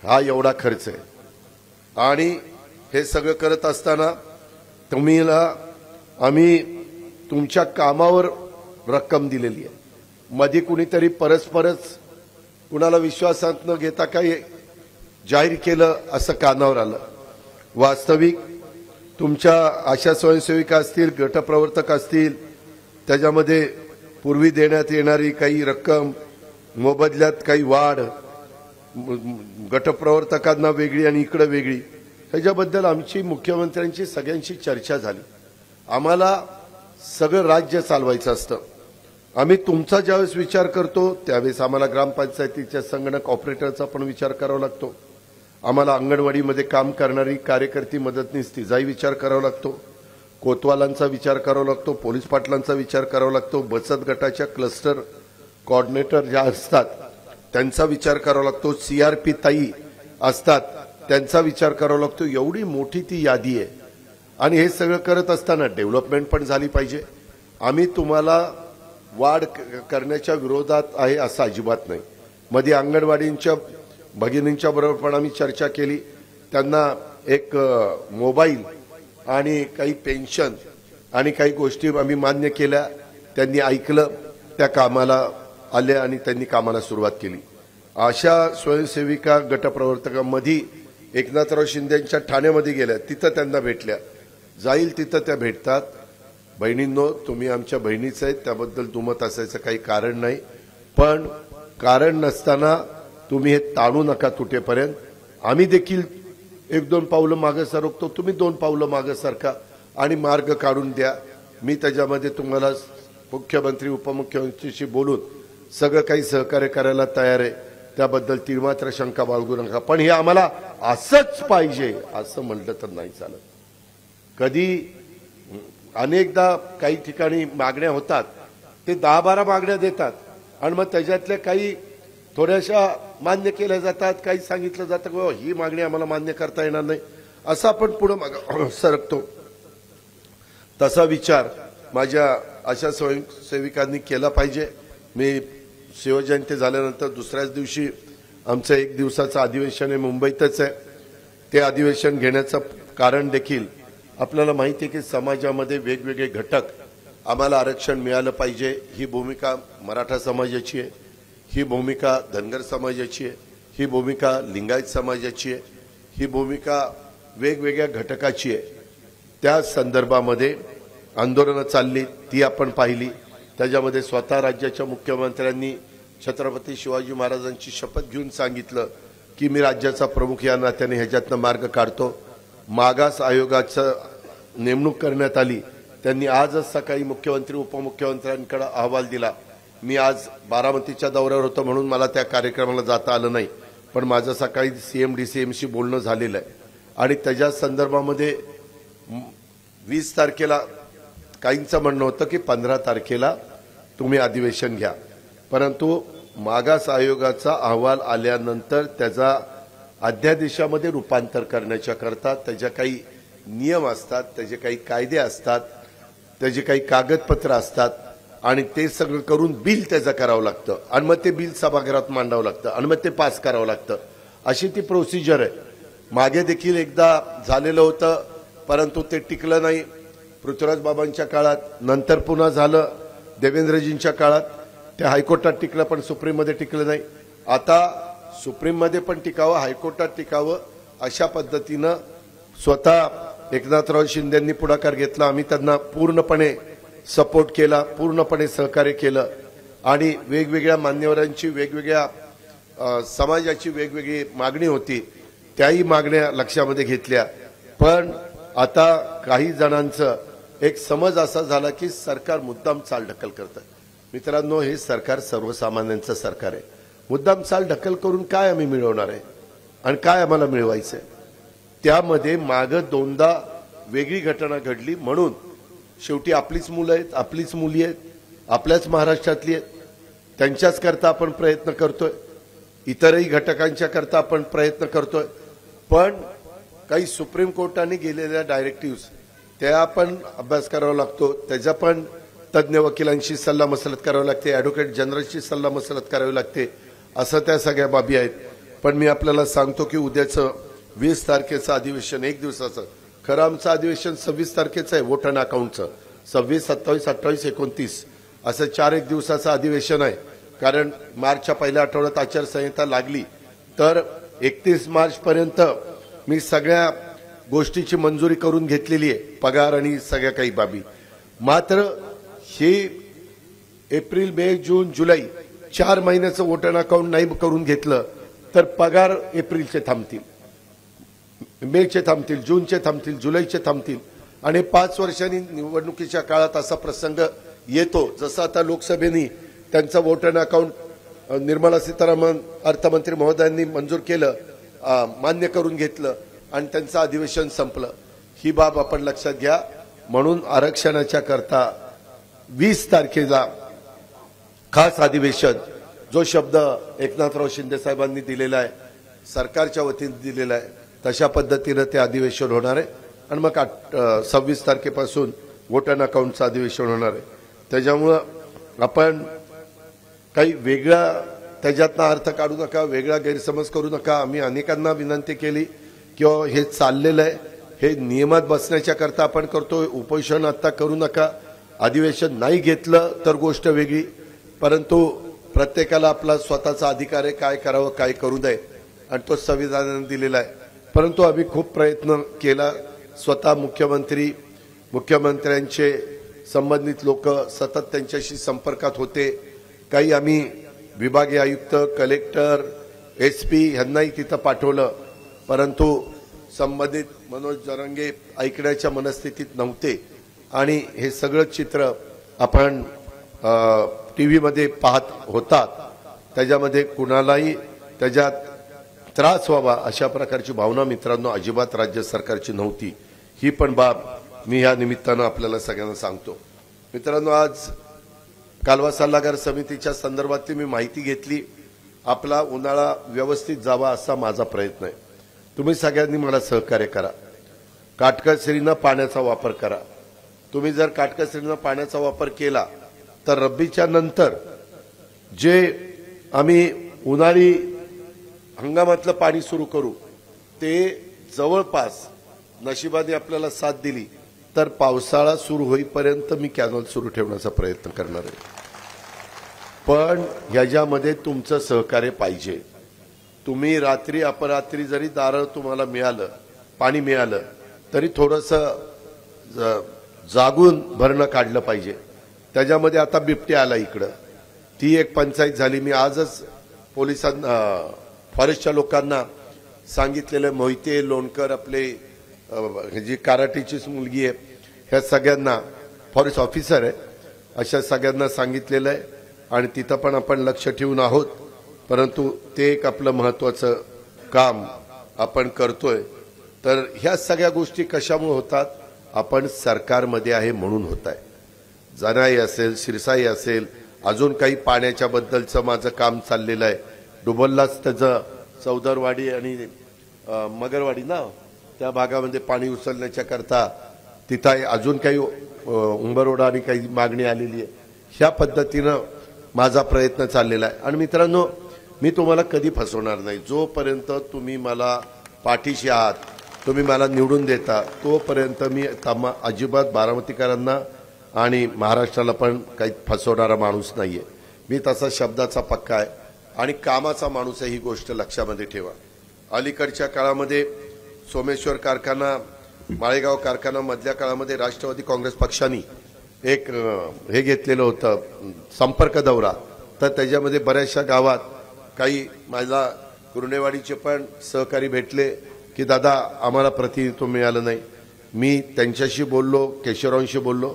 हा एवढा खर्च आहे. आणि हे सगळं करत असताना आम्ही तुमच्या कामावर रक्कम दिलेली आहे. मध्ये कुणीतरी परस्परच कुणाला विश्वासात न घेता काही जाहीर केलं असं कानावर आलं. वास्तविक तुमच्या आशा स्वयंसेविका असतील, गटप्रवर्तक असतील, त्याच्यामध्ये पूर्वी देण्यात येणारी काही रक्कम, मोबदल्यात काही वाढ, गटप्रवर्तकांना वेगळी आणि इकडे वेगळी, ह्याच्याबद्दल आमची मुख्यमंत्र्यांची सगळ्यांशी चर्चा झाली. आम्हाला सगळं राज्य चालवायचं असतं. आम्ही तुमचा ज्यावेळेस विचार करतो त्यावेळेस आम्हाला ग्रामपंचायतीच्या संगणक ऑपरेटरचा पण विचार करावा लागतो. आम्हाला अंगणवाडीमध्ये काम करणारी कार्यकर्ती मदतनीस तिचाही विचार करावा लागतो. कोतवालांचा विचार करावा लागतो, पोलीस पाटलांचा विचार करावा लागतो, बचत गटाच्या क्लस्टर कोऑर्डिनेटर ज्या असतात त्यांचा विचार करावा लागतो, CRP ताई असतात त्यांचा विचार करावा लागतो. एवढी मोठी ती यादी आहे आणि हे सगळं करत असताना डेव्हलपमेंट पण झाली पाहिजे. आम्ही तुम्हाला वाढ करण्याच्या विरोधात आहे असं अजिबात नाही. मध्ये अंगणवाडींच्या भगिनींच्या बरोबर पण आम्ही चर्चा केली. त्यांना एक मोबाईल आणि काही पेन्शन आणि काही गोष्टी आम्ही मान्य केल्या. त्यांनी ऐकलं, त्या कामाला आल्या आणि त्यांनी कामाला सुरुवात केली. अशा स्वयंसेविका गटप्रवर्तकांमध्ये एकनाथराव शिंदेच्या ठाण्यामध्ये गेल्या, तिथं त्यांना भेटल्या, जाईल तिथं त्या भेटतात. बहिणींनो, तुम्ही आमच्या बहिणीच आहेत, त्याबद्दल दुमत असायचं काही कारण नाही. पण कारण नसताना तुम्ही हे ताणू नका तुटेपर्यंत. आम्ही देखील 1-2 पावलं मागे सरकतो, तुम्ही 2 पावलं मागे सरका आणि मार्ग काढून द्या. मी त्याच्यामध्ये तुम्हाला मुख्यमंत्री उपमुख्यमंत्रीशी बोलून सगळं काही सहकार्य करायला तयार आहे. त्याबद्दल तीळमात्र शंका बाळगू नका. पण हे आम्हाला असंच पाहिजे असं म्हटलं तर नाही चालत. कधी अनेकदा काही ठिकाणी मागण्या होतात, ते 10-12 मागण्या देतात आणि मग त्याच्यातल्या काही थोड्याशा मान्य केल्या जातात, काही सांगितलं जातं की ही मागणी आम्हाला मान्य करता येणार नाही, असं आपण पुढे सरकतो. तसा विचार माझ्या अशा स्वयंसेविकांनी केला पाहिजे. मी शिवजयंती झाल्यानंतर दुसऱ्याच दिवशी आमचं 1 दिवसाचं अधिवेशन आहे, मुंबईतच आहे. ते अधिवेशन घेण्याचं कारण देखील आपल्याला माहिती आहे की समाजामध्ये वेगवेगळे घटक, आम्हाला आरक्षण मिळालं पाहिजे ही भूमिका मराठा समाजाची आहे, ही भूमिका धनगर समाजाची आहे, ही भूमिका लिंगायत समाजाची आहे, ही भूमिका वेगवेगळ्या घटकाची आहे. त्या संदर्भामध्ये आंदोलनं चालली, ती आपण पाहिली. त्याच्यामध्ये स्वतः राज्याच्या मुख्यमंत्र्यांनी छत्रपती शिवाजी महाराजांची शपथ घेऊन सांगितलं की मी राज्याचा प्रमुख या नात्याने ह्याच्यातनं मार्ग काढतो। मागास आयोगाचं नेमणूक करण्यात आली, त्यांनी आजच सकाळी मुख्यमंत्री उपमुख्यमंत्र्यांकडे अहवाल दिला। मी आज बारामतीच्या दौऱ्यावर होतो म्हणून मला त्या कार्यक्रमाला जाता आलं नाही, पण माझं सकाळी CM-DCMशी बोलणं झालेलं आहे आणि त्याच्या संदर्भामध्ये 20 तारखेला काहींचं म्हणणं होतं की 15 तारखेला तुम्ही अधिवेशन घ्या, परंतु मागास आयोगाचा अहवाल आल्यानंतर त्याचा अध्यादेशामध्ये रूपांतर करण्याच्या करता त्याच्या काही नियम असतात, त्याचे काही कायदे असतात, त्याचे काही कागदपत्र असतात आणि ते सगळं करून बिल त्याचं करावं लागतं आणि मग ते बिल सभागृहात मांडावं लागतं आणि मग ते पास करावं लागतं, अशी ती प्रोसिजर आहे। मागे देखील एकदा झालेलं होतं, परंतु ते टिकलं नाही। पृथ्वीराज बाबांच्या काळात, नंतर पुन्हा झालं देवेंद्रजींच्या काळात, ते हायकोर्टात टिकलं पण सुप्रीममध्ये टिकलं नाही। आता सुप्रीममध्ये पण टिकावं, हायकोर्टात टिकावं, अशा पद्धतीनं स्वतः एकनाथराव शिंदेंनी पुढाकार घेतला। आम्ही त्यांना पूर्णपणे सपोर्ट केला, पूर्णपणे सहकार्य केलं आणि वेगवेगळ्या मान्यवरांची, वेगवेगळ्या समाजाची वेगवेगळी मागणी होती, त्याही मागण्या लक्षामध्ये घेतल्या। पण आता काही जणांचं एक समज असा झाला की सरकार मुद्दाम चालढकल करतं। मित्रांनो, हे सरकार सर्वसामान्यांचं सरकार आहे। मुद्दाम चालढकल करून काय आम्ही मिळवणार आहे आणि काय आम्हाला मिळवायचं आहे? त्यामध्ये मागं दोनदा वेगळी घटना घडली, म्हणून शेवटी आपलीच मुलं आहेत, आपलीच मुली आहेत, आपल्याच महाराष्ट्रातली आहेत, त्यांच्याच करता आपण प्रयत्न करतोय, इतरही घटकांच्या करता आपण प्रयत्न करतोय। पण काही सुप्रीम कोर्टाने गेलेल्या डायरेक्टिव्ह त्या पण अभ्यास करावा लागतो, त्याचा पण तज्ज्ञ वकिलांशी सल्लामसलत करावी लागते, ॲडव्होकेट जनरलची सल्लामसलत करावी लागते, असं त्या सगळ्या बाबी आहेत। पण मी आपल्याला सांगतो की उद्याचं 20 तारखेचं अधिवेशन एक दिवसाचं, खरं आमचं अधिवेशन 26 तारखेचं आहे, वोट अँड अकाउंटचं 26, 27, 28, 29 असं 4 दिवसाचं अधिवेशन आहे। कारण मार्चच्या पहिल्या आठवड्यात आचारसंहिता लागली तर 31 मार्चपर्यंत मी सगळ्या गोष्टीची मंजुरी करून घेतलेली आहे, पगार आणि सगळ्या काही बाबी। मात्र हे एप्रिल, मे, जून, जुलै 4 महिन्याचं वोट अँड अकाउंट नाही करून घेतलं तर पगार एप्रिलचे थांबतील, मेचे थांबतील, जूनचे थांबतील, जुलैचे थांबतील आणि 5 वर्षांनी निवडणुकीच्या काळात असा प्रसंग येतो, जसं आता लोकसभेने त्यांचं vote and account Nirmala Sitharaman अर्थमंत्री महोदयांनी मंजूर केलं, मान्य करून घेतलं आणि त्यांचं अधिवेशन संपलं। ही बाब आपण लक्षात घ्या। म्हणून आरक्षणाच्या करता 20 तारखेला खास अधिवेशन, जो शब्द एकनाथराव शिंदे साहेबांनी दिलेला आहे, सरकारच्या वतीने दिलेला आहे, तशा पद्धतीनं ते अधिवेशन होणार आहे आणि मग 26 तारखेपासून वोट अँड अकाउंटचं अधिवेशन होणार आहे। त्याच्यामुळं आपण काही वेगळा त्याच्यातनं अर्थ काढू नका, वेगळा गैरसमज करू नका। आम्ही अनेकांना विनंती केली किंवा हे चाललेलं आहे, हे नियमात बसण्याच्या करता आपण करतोय, उपोषण आता करू नका, अधिवेशन नाही घेतलं तर गोष्ट वेगळी, परंतु प्रत्येकाला आपला स्वतःचा अधिकार आहे काय करावं काय करू नये आणि तो संविधानाने दिलेला आहे। परंतु आम्ही खूप प्रयत्न केला, स्वतः मुख्यमंत्र्यांचे संबंधित लोक सतत त्यांच्याशी संपर्कात होते, काही आम्ही विभागीय आयुक्त, कलेक्टर, SP यांनाही तिथं पाठवलं, परंतु संबंधित मनोज जरांगे ऐकण्याच्या मनस्थितीत नव्हते आणि हे सगळं चित्र आपण टीव्हीमध्ये पाहत होतात, त्याच्यामध्ये कुणालाही त्याच्यात त्रास व्हावा अशा प्रकारची भावना मित्रांनो अजिबात राज्य सरकारची नव्हती। ही पण बाब मी या निमित्तानं आपल्याला सगळ्यांना सांगतो। मित्रांनो, आज कालवा सल्लागार समितीच्या संदर्भातली मी माहिती घेतली, आपला उन्हाळा व्यवस्थित जावा असा माझा प्रयत्न आहे। तुम्ही सगळ्यांनी मला सहकार्य करा, काटकसरीनं पाण्याचा वापर करा। तुम्ही जर काटकसरीनं पाण्याचा वापर केला तर रब्बीच्या नंतर जे आम्ही उन्हाळी हंगामातलं पाणी सुरू करू ते जवळपास नशिबाने आपल्याला साथ दिली तर पावसाळा सुरू होईपर्यंत मी कॅनॉल सुरू ठेवण्याचा प्रयत्न करणार आहे। पण ह्याच्यामध्ये तुमचं सहकार्य पाहिजे। तुम्ही रात्री अपरात्री जरी दारं तुम्हाला मिळालं, पाणी मिळालं तरी थोडंसं जागून भरणं काढलं पाहिजे। त्याच्यामध्ये आता बिबट्या आला इकडं, ती एक पंचायत झाली। मी आजच पोलिसांना फॉरेस्टच्या लोकांना सांगितलेलं, मोहिते लोणकर आपले जी कराटेचीच मुलगी आहे, ह्या सगळ्यांना फॉरेस्ट ऑफिसर आहे, अशा सगळ्यांना सांगितलेलं आहे आणि तिथं पण आपण लक्ष ठेवून आहोत. परंतु ते एक आपलं महत्वाचं काम आपण करतोय. तर ह्या सगळ्या गोष्टी कशामुळे होतात? आपण सरकारमध्ये आहे म्हणून होत आहे. जनाई असेल, शिरसाई असेल, अजून काही पाण्याच्या बद्दलचं माझं काम चाललेलं आहे. डुबललाच त्याचं चौदरवाडी आणि मगरवाडी ना त्या भागामध्ये पाणी उचलण्याच्या करता तिथं अजून काही उंबरओढा आणि काही मागणी आलेली आहे. ह्या पद्धतीनं माझा प्रयत्न चाललेला आहे. आणि मित्रांनो, मी तुम्हाला कधी फसवणार नाही. जोपर्यंत तुम्ही मला पाठीशी आहात, तुम्ही मला निवडून देता, तोपर्यंत मी अजिबात बारामतीकरांना आणि महाराष्ट्राला पण काही फसवणारा माणूस नाहीये. मी तसा शब्दाचा पक्का आहे आणि कामाचा माणूस आहे. ही गोष्ट लक्षामध्ये ठेवा. अलीकडच्या काळामध्ये सोमेश्वर कारखाना, माळेगाव कारखाना मधल्या काळामध्ये राष्ट्रवादी काँग्रेस पक्षाने एक हे घेतलेलं होतं, संपर्क दौरा. तर त्याच्यामध्ये बऱ्याचशा गावात काही माझा कुर्णेवाडीचे पण सहकारी भेटले की दादा आम्हाला प्रतिनिधित्व मिळालं नाही. मी त्यांच्याशी बोललो, केशवरावांशी बोललो,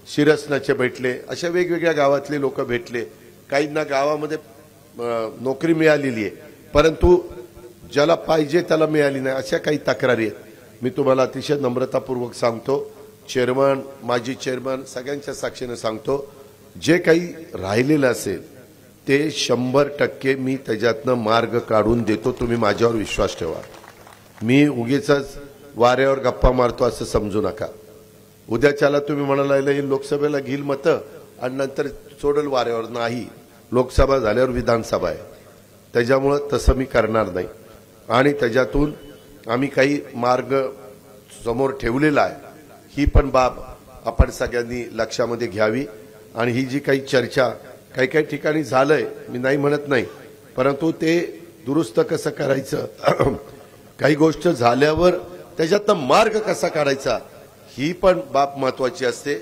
शिरसनाचे भेटले, अशा वेगवेगळ्या गावातले लोक भेटले. काहींना गावामध्ये नोकरी मिळालेली आहे परंतु ज्याला पाहिजे त्याला मिळाली नाही, अशा काही तक्रारी आहेत. मी तुम्हाला अतिशय नम्रतापूर्वक सांगतो, चेअरमन, माजी चेअरमन सगळ्यांच्या साक्षीने सांगतो, जे काही राहिलेलं असेल ते 100% मी त्याच्यातनं मार्ग काढून देतो. तुम्ही माझ्यावर विश्वास ठेवा. मी उगीच वाऱ्यावर गप्पा मारतो असं समजू नका. उद्याच्याला तुम्ही म्हणाला हे लोकसभेला घेईल मतं आणि नंतर सोडल वाऱ्यावर. नाही, लोकसभा झाल्यावर विधानसभा आहे, त्याच्यामुळं तसं मी करणार नाही. आणि त्याच्यातून आम्ही काही मार्ग समोर ठेवलेला आहे. ही पण बाब आपण सगळ्यांनी लक्षामध्ये घ्यावी. आणि ही जी काही चर्चा काही काही ठिकाणी झालंय, मी नाही म्हणत नाही, परंतु ते दुरुस्त कसं करायचं, काही गोष्ट झाल्यावर त्याच्यातनं मार्ग कसा काढायचा, ही पण बाब महत्वाची असते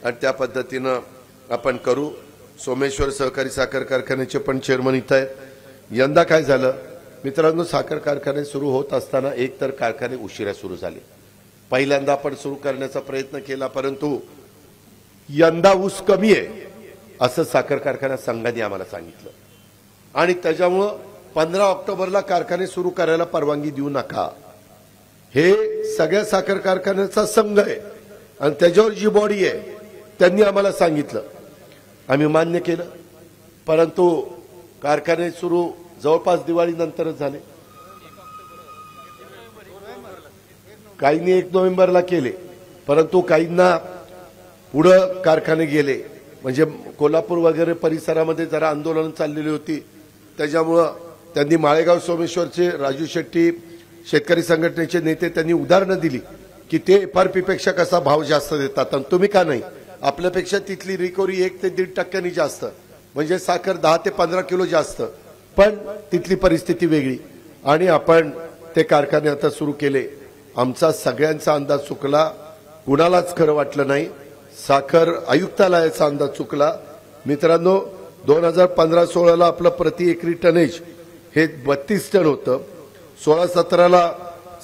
आणि त्या पद्धतीनं आपण करू. सोमेश्वर सहकारी साखर कारखान्याचे पण चेअरमन इथं आहेत. यंदा काय झालं मित्रांनो, साखर कारखाने सुरू होत असताना एक तर कारखाने उशिरा सुरू झाले. पहिल्यांदा आपण सुरू करण्याचा प्रयत्न केला परंतु यंदा ऊस कमी आहे असं साखर कारखाना संघाने आम्हाला सांगितलं आणि त्याच्यामुळं 15 ऑक्टोबरला कारखाने सुरू करायला परवानगी देऊ नका. हे सगळ्या साखर कारखान्याचा संघ आहे आणि त्याच्यावर जी बॉडी आहे त्यांनी आम्हाला सांगितलं. आम्ही मान्य केलं परंतु कारखाने सुरू जवळपास दिवाळीनंतरच झाले. काहींनी 1 नोव्हेंबरला केले परंतु काहींना पुढं कारखाने गेले. म्हणजे कोल्हापूर वगैरे परिसरामध्ये जरा आंदोलन चाललेली होती, त्याच्यामुळं त्यांनी माळेगाव सोमेश्वरचे राजू शेट्टी शेतकरी संघटनेचे नेते त्यांनी उदाहरणं दिली की ते एफआरपी पेक्षा कसा भाव जास्त देतात आणि तुम्ही का नाही. आपल्यापेक्षा तिथली रिकव्हरी 1 ते 1.5% जास्त, म्हणजे साखर 10 ते 15 किलो जास्त, पण तिथली परिस्थिती वेगळी. आणि आपण ते कारखाने आता सुरू केले. आमचा सगळ्यांचा अंदाज चुकला, कुणालाच खरं वाटलं नाही. साखर आयुक्तालयाचा अंदाज चुकला. मित्रांनो, 2015-16ला आपलं प्रति एकरी टनेज हे 32 टन होतं, 16-17ला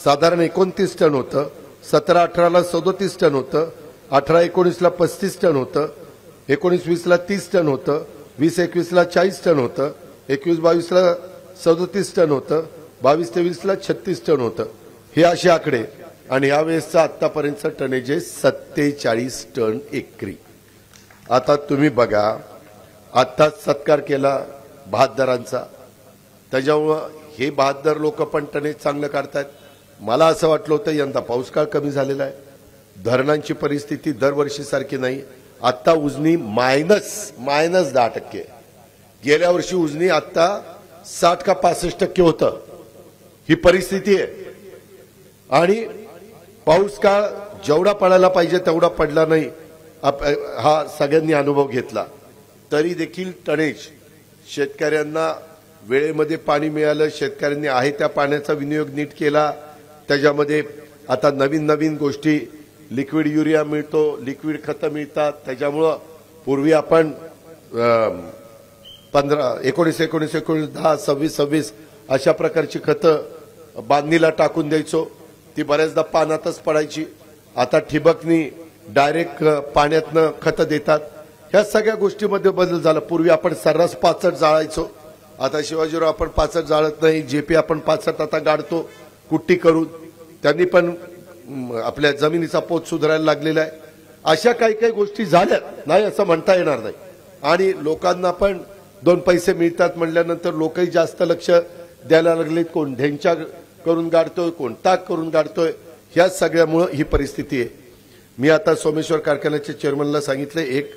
साधारण 29 टन होतं, 17-18ला 37 टन होतं, 18-19ला 35 टन होतं, 19-20ला 30 टन होतं, 20-21ला 40 टन होतं, 21-22ला 37 टन होतं, 22-23ला 36 टन होतं. हे असे आकडे. आणि यावेळेसचा आतापर्यंतचा टनेज आहे 47 टन एकरी. आता तुम्ही बघा, आत्ताच सत्कार केला बहादरांचा, त्याच्यामुळं हे बहादर लोक पण टनेज चांगलं काढतात. मला असं वाटलं होतं यंदा पाऊस काळ कमी झालेला आहे, धरणांची परिस्थिती दरवर्षीसारखी नाही. आत्ता उजनी -10%. गेल्या वर्षी उजनी आत्ता 60 का 65% होतं. ही परिस्थिती आहे. आणि पाऊस काळ जेवढा पडायला पाहिजे तेवढा पडला नाही, हा सगळ्यांनी अनुभव घेतला. तरी देखील टनेज, शेतकऱ्यांना वेळेमध्ये पाणी मिळालं, शेतकऱ्यांनी आहे त्या पाण्याचा विनियोग नीट केला. त्याच्यामध्ये आता नवीन नवीन गोष्टी, लिक्विड युरिया मिळतो, लिक्विड खतं मिळतात. त्याच्यामुळं पूर्वी आपण 19, 10, 26 अशा प्रकारची खतं बांधणीला टाकून द्यायचो, ती बऱ्याचदा पाण्यातच पडायची. आता ठिबकनी डायरेक्ट पाण्यातनं खतं देतात. ह्या सगळ्या गोष्टीमध्ये बदल झाला. पूर्वी आपण सर्रास पाचट जाळायचो, आता शिवाजीराव आपण पाचट जाळत नाही. जेपी आपण पाचट आता गाडतो कुट्टी करून. त्यांनी पण आपल्या जमिनीचा पोत सुधारायला लागलेला आहे. अशा काही काही गोष्टी झाल्या नाही असं म्हणता येणार नाही. आणि लोकांना पण 2 पैसे मिळतात म्हणल्यानंतर लोकही जास्त लक्ष द्यायला लागलेत. कोण ढेंचा करून गाडतोय, कोण ताक करून गाडतोय. ह्या सगळ्यामुळे ही परिस्थिती आहे. मी आता सोमेश्वर कारखान्याच्या चेअरमनला सांगितलं 1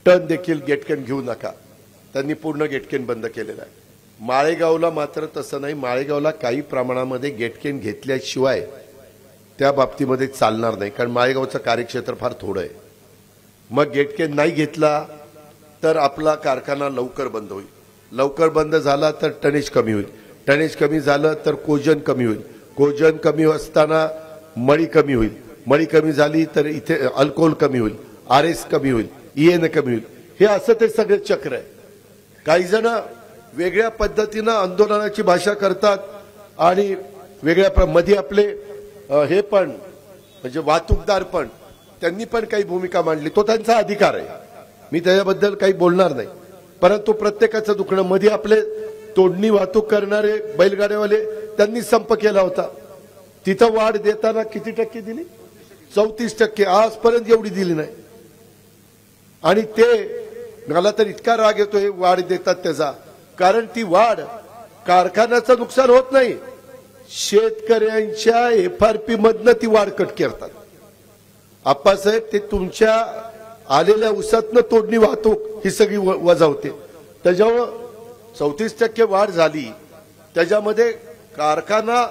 टन देखील गेटकेन घेऊ नका. त्यांनी पूर्ण गेटकेन बंद केलेला आहे. माळेगावला मात्र तसं नाही. माळेगावला काही प्रमाणामध्ये गेटकेन घेतल्याशिवाय त्या बाबतीमध्ये चालणार नाही, कारण माळेगावचं कार्यक्षेत्र फार थोडं आहे. मग गेटकेन नाही घेतला तर आपला कारखाना लवकर बंद होईल. लवकर बंद झाला तर टनेज कमी होईल. टनेज कमी झालं तर कोजन कमी होईल. कोजन कमी असताना मळी कमी होईल. मळी कमी झाली तर इथे अल्कोहोल कमी होईल, आरएस कमी होईल, ईएन कमी होईल. हे असं ते सगळे चक्र आहे. काही जण वेगळ्या पद्धतीनं आंदोलनाची भाषा करतात आणि वेगळ्या मध्ये आपले हे पण म्हणजे वाहतूकदार पण त्यांनी पण काही भूमिका मांडली. तो त्यांचा अधिकार आहे, मी त्याच्याबद्दल काही बोलणार नाही. परंतु प्रत्येकाचं दुखणं. मध्ये आपले तोडणी वाहतूक करणारे बैलगाड्यावाले त्यांनी संप केला होता. तिथं वाढ देताना किती टक्के दिली? 34%. आजपर्यंत एवढी दिली नाही. आणि ते मला तर इतका राग येतोय वाढ देतात त्याचा, कारण ती वाढ कारखान्याचं नुकसान होत नाही, शेतकऱ्यांच्या एफआरपी मधनं ती वाढ कट करतात. आप्पासाहेब, ते तुमच्या आलेल्या उसातनं तोडणी वाहतूक ही सगळी वजा होते. त्याच्यामुळं 34% वाढ झाली. त्याच्यामध्ये कारखाना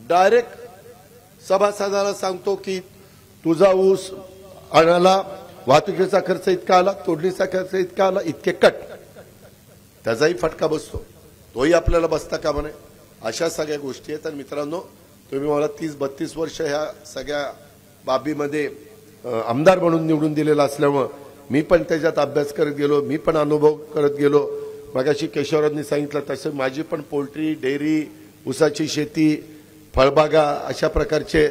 डायरेक्ट सभासदाला सांगतो की तुझा ऊस आणायला वाहतुकीचा खर्च इतका आला, तोडणीचा खर्च इतका आला, इतके कट. त्याचाही फटका बसतो, तोही आपल्याला बसता कामा नये. अशा सगळ्या गोष्टी आहेत. तर मित्रांनो, तुम्ही मला 30-32 वर्ष ह्या सगळ्या बाबीमध्ये आमदार म्हणून निवडून दिलेला असल्यामुळं मी पण त्याच्यात अभ्यास करत गेलो, मी पण अनुभव करत गेलो. मगाशी केशवरावांनी सांगितलं तसं माझी पण पोल्ट्री, डेअरी, ऊसाची शेती, फळबागा अशा प्रकारचे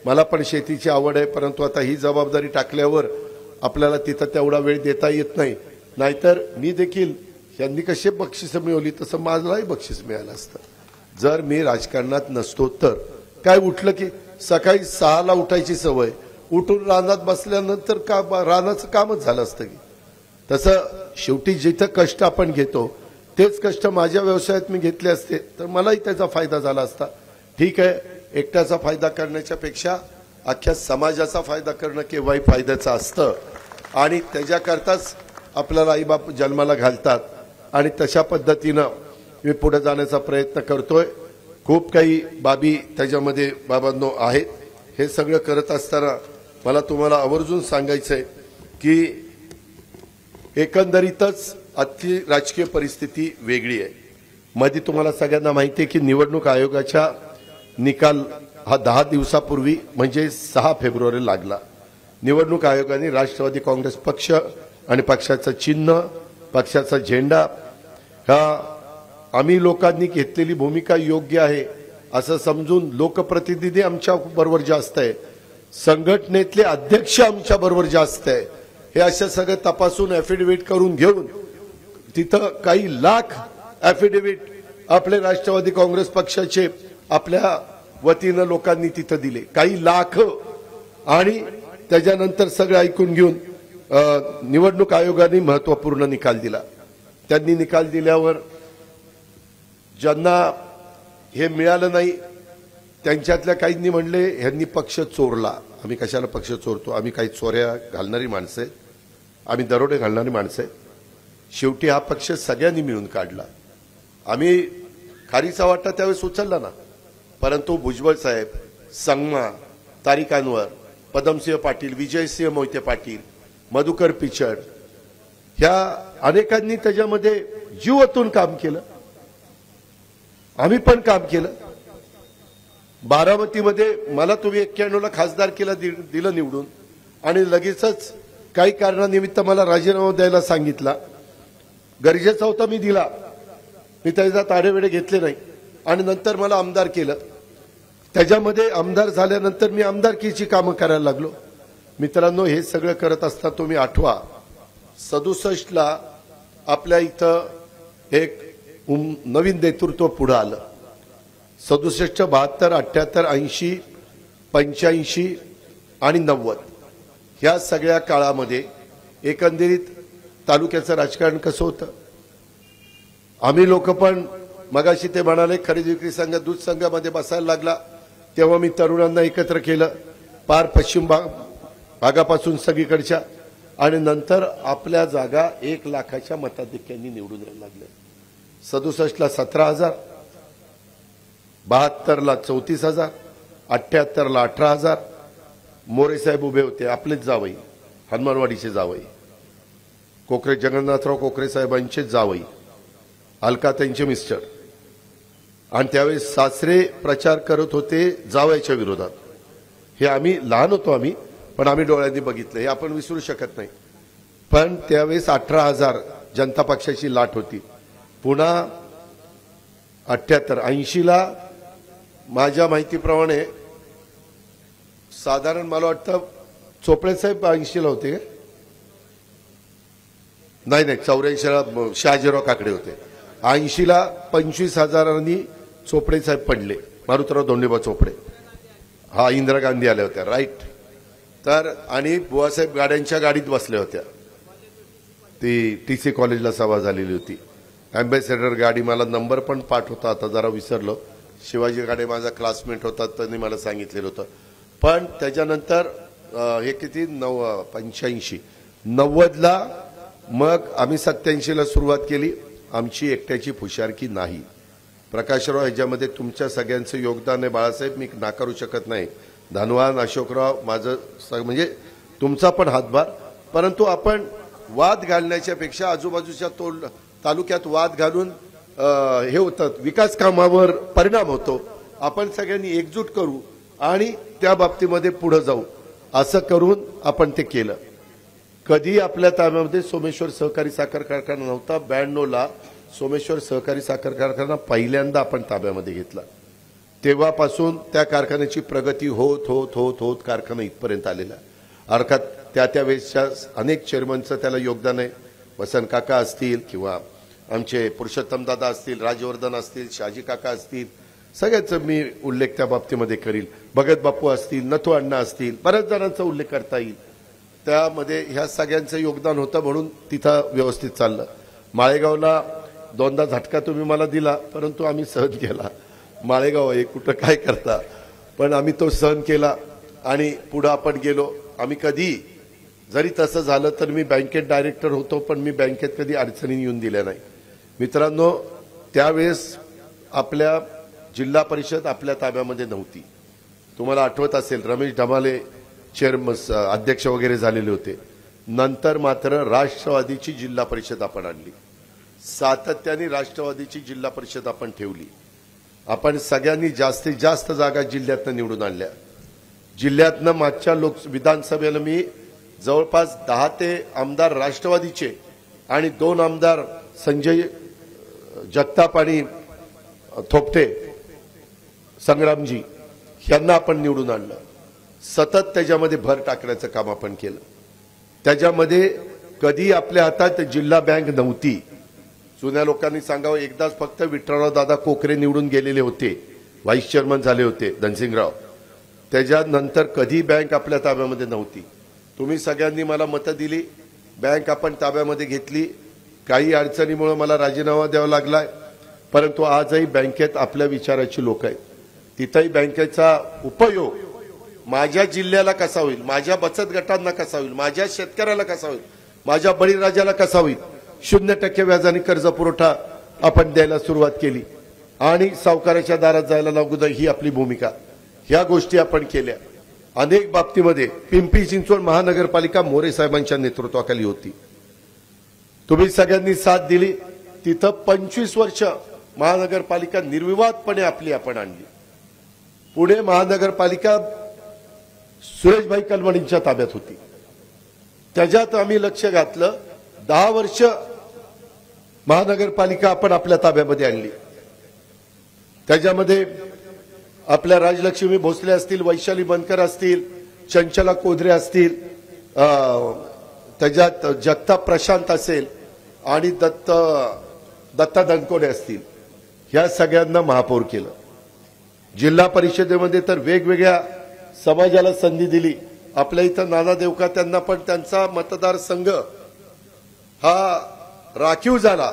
मला पण शेतीची आवड आहे. परंतु आता ही जबाबदारी टाकल्यावर आपल्याला तिथं तेवढा वेळ देता येत नाही. नाहीतर मी देखील यांनी कसे बक्षीस मिळवली तसं माझलाही बक्षीस मिळालं असतं जर मी राजकारणात नसतो तर. काय उठलं की सकाळी 6ला उठायची सवय, उठून रानात बसल्यानंतर का रानाचं कामच झालं असतं की. तसं शेवटी जिथं कष्ट आपण घेतो तेच कष्ट माझ्या व्यवसायात मी घेतले असते तर मलाही त्याचा फायदा झाला असता. ठीक आहे, एकट्याचा फायदा करण्याच्या पेक्षा अख्ख्या समाजाचा फायदा करणं केव्हाही फायद्याचं असतं. आणि त्याच्याकरताच आपल्याला आईबाप जन्माला घालतात आणि तशा पद्धतीनं मी पुढे जाण्याचा प्रयत्न करतोय. खूप काही बाबी त्याच्यामध्ये बाबांनो आहेत. हे सगळं करत असताना मला तुम्हाला आवर्जून सांगायचंय की एकंदरीतच आजची राजकीय परिस्थिती वेगळी आहे. मध्ये तुम्हाला सगळ्यांना माहिती आहे की निवडणूक आयोगाच्या निकाल हा 10 दिवसापूर्वी म्हणजे 6 फेब्रुवारी लागला. निवडणूक आयोगाने राष्ट्रवादी काँग्रेस पक्ष आणि पक्षाचं चिन्ह, पक्षाचा झेंडा हा आम्ही लोकांनी घेतलेली भूमिका योग्य आहे असं समजून लोकप्रतिनिधी आमच्या बरोबर जास्त आहे, संघटनेतले अध्यक्ष आमच्या बरोबर जास्त आहे, हे अशा सगळं तपासून ऍफिडेव्हिट करून घेऊन तिथं काही लाख ऍफिडेव्हिट आपले राष्ट्रवादी काँग्रेस पक्षाचे आपल्या वतीनं लोकांनी तिथं दिले, काही लाख. आणि त्याच्यानंतर सगळं ऐकून घेऊन निवडणूक आयोगाने महत्वपूर्ण निकाल दिला. त्यांनी निकाल दिल्यावर ज्यांना हे मिळालं नाही त्यांच्यातल्या काहींनी म्हणले ह्यांनी पक्ष चोरला. आम्ही कशाला पक्ष चोरतो? आम्ही काही चोऱ्या घालणारी माणसं आहेत, आम्ही दरोडे घालणारी माणसं आहेत. शेवटी हा पक्ष सगळ्यांनी मिळून काढला. आम्ही खारीचा वाटा त्यावेळेस उचलला ना, परंतु भुजबळ साहेब, संगमा, तारिक अनवर, पदमसिंह पाटील, विजयसिंह मोहिते पाटील, मधुकर पिचड ह्या अनेकांनी त्याच्यामध्ये जीव ओतून काम केलं. आम्ही पण काम केलं. बारामतीमध्ये मला तुम्ही 91ला खासदार केला दिलं निवडून आणि लगेचच काही कारणानिमित्त मला राजीनामा द्यायला सांगितला. गरजेचा होता, मी दिला. मी त्याच्यात आडेवेडे घेतले नाही. आणि नंतर मला आमदार केलं. त्याच्यामध्ये आमदार झाल्यानंतर मी आमदारकीची कामं करायला लागलो. मित्रांनो, हे सगळं करत असताना तुम्ही आठवा 67ला आपल्या इथं एक नवीन नेतृत्व पुढे आलं. 67, 72, 78, 80, 85 आणि 90 ह्या सगळ्या काळामध्ये एकंदरीत तालुक्याचं राजकारण कसं होतं. आम्ही लोक पण मगाशी ते म्हणाले खरेदी विक्री संघ दूध संघामध्ये बसायला लागला तेव्हा मी तरुणांना एकत्र केलं पार पश्चिम भागापासून सगळीकडच्या, आणि नंतर आपल्या जागा 1 लाखाच्या मताधिक्यांनी निवडून यायला लागल्या. 67ला 17,000, 72ला 34,000, 78ला 18,000. मोरे साहेब उभे होते, आपलेच जावई, हनुमानवाडीचे जावई, कोकरे जगन्नाथराव कोकरे साहेबांचे जावई, अलकाताईंचे मिस्टर. आणि त्यावेळेस सासरे प्रचार करत होते जावयाच्या विरोधात. हे आम्ही लहान होतो पण आम्ही डोळ्यांनी बघितलं, हे आपण विसरू शकत नाही. पण त्यावेळेस 18,000 जनता पक्षाची लाट होती. पुन्हा 78, 80ला माझ्या माहितीप्रमाणे साधारण मला वाटतं चोपडे साहेब 80ला होते का? नाही 84ला शहाजीराव काकडे होते. 80ला 25,000 चोपडे साहेब पडले, मारुतराव धोंडेबा चोपडे. हा, इंदिरा गांधी आल्या होत्या, राईट. तर आणि बुवासाहेब गाड्यांच्या गाडीत बसल्या होत्या. ती TC कॉलेजला सभा झालेली होती. अँबॅसेडर गाडी, मला नंबर पण पाठ होता, आता जरा विसरलो. शिवाजी गाडे माझा क्लासमेट होता, त्यांनी मला सांगितलेलं होतं. पण त्याच्यानंतर हे किती 85, 90ला मग आम्ही 87ला सुरुवात केली. आमची एकट्याची फुशारकी नाही. प्रकाशराव, ह्याच्यामध्ये तुमच्या सगळ्यांचं योगदान आहे बाळासाहेब, मी नाकारू शकत नाही. धनवान, अशोकराव, माझं म्हणजे तुमचा पण हातभार. परंतु आपण वाद घालण्याच्या पेक्षा आजूबाजूच्या तालुक्यात वाद घालून हे होतं, विकास कामावर परिणाम होतो. आपण सगळ्यांनी एकजूट करू आणि त्या बाबतीमध्ये पुढे जाऊ, असं करून आपण ते केलं. कधी आपल्या ताब्यामध्ये सोमेश्वर सहकारी साखर कारखाना नव्हता. 92ला सोमेश्वर सहकारी साखर कारखाना पहिल्यांदा आपण ताब्यामध्ये घेतला. तेव्हापासून त्या कारखान्याची प्रगती होत होत होत होत कारखाना इथपर्यंत आलेला. अर्थात त्यावेळेसच्या अनेक चेअरमनचं त्याला योगदान आहे. वसंत काका असतील किंवा आमचे पुरुषोत्तम दादा असतील, राजवर्धन असतील, शहाजी काका असतील, सगळ्याचा मी उल्लेख त्या बाबतीमध्ये करील. भगत बापू असतील, नथू अण्णा असतील, बऱ्याच जणांचा उल्लेख करता येईल. त्यामध्ये ह्या सगळ्यांचं योगदान होतं म्हणून तिथं व्यवस्थित चाललं. माळेगावला 2दा झटका तुम्ही मला दिला, परंतु आम्ही सहन केला. माळेगाव आहे, कुठं काय करता, पण आम्ही तो सहन केला आणि पुढे आपण गेलो. आम्ही कधी जरी तसं झालं तर मी बँकेत डायरेक्टर होतो, पण मी बँकेत कधी अडचणी येऊन दिल्या नाही. मित्रांनो, त्यावेळेस आपल्या जिल्हा परिषद आपल्या ताब्यामध्ये नव्हती. तुम्हाला आठवत असेल, रमेश ढमाले अध्यक्ष वगैरे झालेले होते. नंतर मात्र राष्ट्रवादीची जिल्हा परिषद आपण आणली. सातत्याने राष्ट्रवादीची जिल्हा परिषद आपण ठेवली. आपण सगळ्यांनी जास्तीत जास्त जागा जिल्ह्यातनं निवडून आणल्या. जिल्ह्यातनं मागच्या विधानसभेला मी जवळपास 10 ते आमदार राष्ट्रवादीचे आणि 2 आमदार संजय जगताप आणि थोपटे संग्रामजी यांना आपण निवडून आणलं. सतत त्याच्यामध्ये भर टाकण्याचं काम आपण केलं. त्याच्यामध्ये कधी आपल्या हातात जिल्हा बँक नव्हती. जुन्या लोकांनी सांगावं, एकदाच फक्त विठ्ठलराव दादा कोकरे निवडून गेलेले होते, व्हाईस चेअरमन झाले होते धनसिंगराव. त्याच्यानंतर कधी बँक आपल्या ताब्यामध्ये नव्हती. तुम्ही सगळ्यांनी मला मतं दिली, बँक आपण ताब्यामध्ये घेतली. काही अडचणीमुळे मला राजीनामा द्यावा लागलाय, परंतु आजही बँकेत आपल्या विचाराची लोक आहेत. तिथंही बँकेचा उपयोग माझ्या जिल्ह्याला कसा होईल, माझ्या बचत गटांना कसा होईल, माझ्या शेतकऱ्याला कसा होईल, माझ्या बळीराजाला कसा होईल. 0% व्याजाने कर्ज पुरवठा आपण द्यायला सुरुवात केली आणि सावकाराच्या दारात जायला लागू नये, ही आपली भूमिका. ह्या गोष्टी आपण केल्या. अनेक बाबतीमध्ये पिंपरी चिंचवड महानगरपालिका मोरे साहेबांच्या नेतृत्वाखाली होती. तुम्ही सगळ्यांनी साथ दिली. तिथं 25 वर्ष महानगरपालिका निर्विवादपणे आपली आपण आणली. पुणे महानगरपालिका सुरेशभाई कलमणींच्या ताब्यात होती. त्याच्यात आम्ही लक्ष घातलं. 10 वर्ष महानगरपालिका आपण आपल्या ताब्यामध्ये आणली. त्याच्यामध्ये आपल्या राजलक्ष्मी भोसले असतील, वैशाली बनकर असतील, चंचला कोधरे असतील, त्याच्यात जगताप प्रशांत असेल आणि दत्ता दणकोडे असतील, ह्या सगळ्यांना महापौर केलं. जिल्हा परिषदेमध्ये तर वेगवेगळ्या समाजाला संधी दिली. आपल्या इथं नाना देवका त्यांना पण त्यांचा मतदारसंघ हा राखीव झाला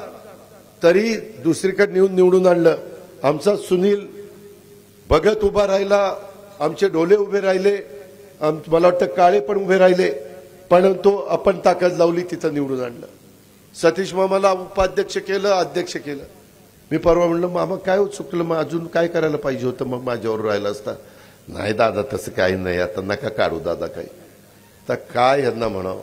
तरी दुसरीकडे निवडून आणलं. आमचा सुनील भगत उभा राहिला, आमचे डोले उभे राहिले, मला वाटतं काळे पण उभे राहिले, परंतु आपण ताकद लावली, तिथं निवडून आणलं. सतीश मामाला उपाध्यक्ष केलं, अध्यक्ष केलं. मी परवा म्हणलं मामा काय चुकलं, मग अजून काय करायला पाहिजे होतं, मग माझ्यावर राहिलं असता. नाही दादा तसं काही नाही, आता नका काढू दादा काही. तर काय यांना म्हणावं,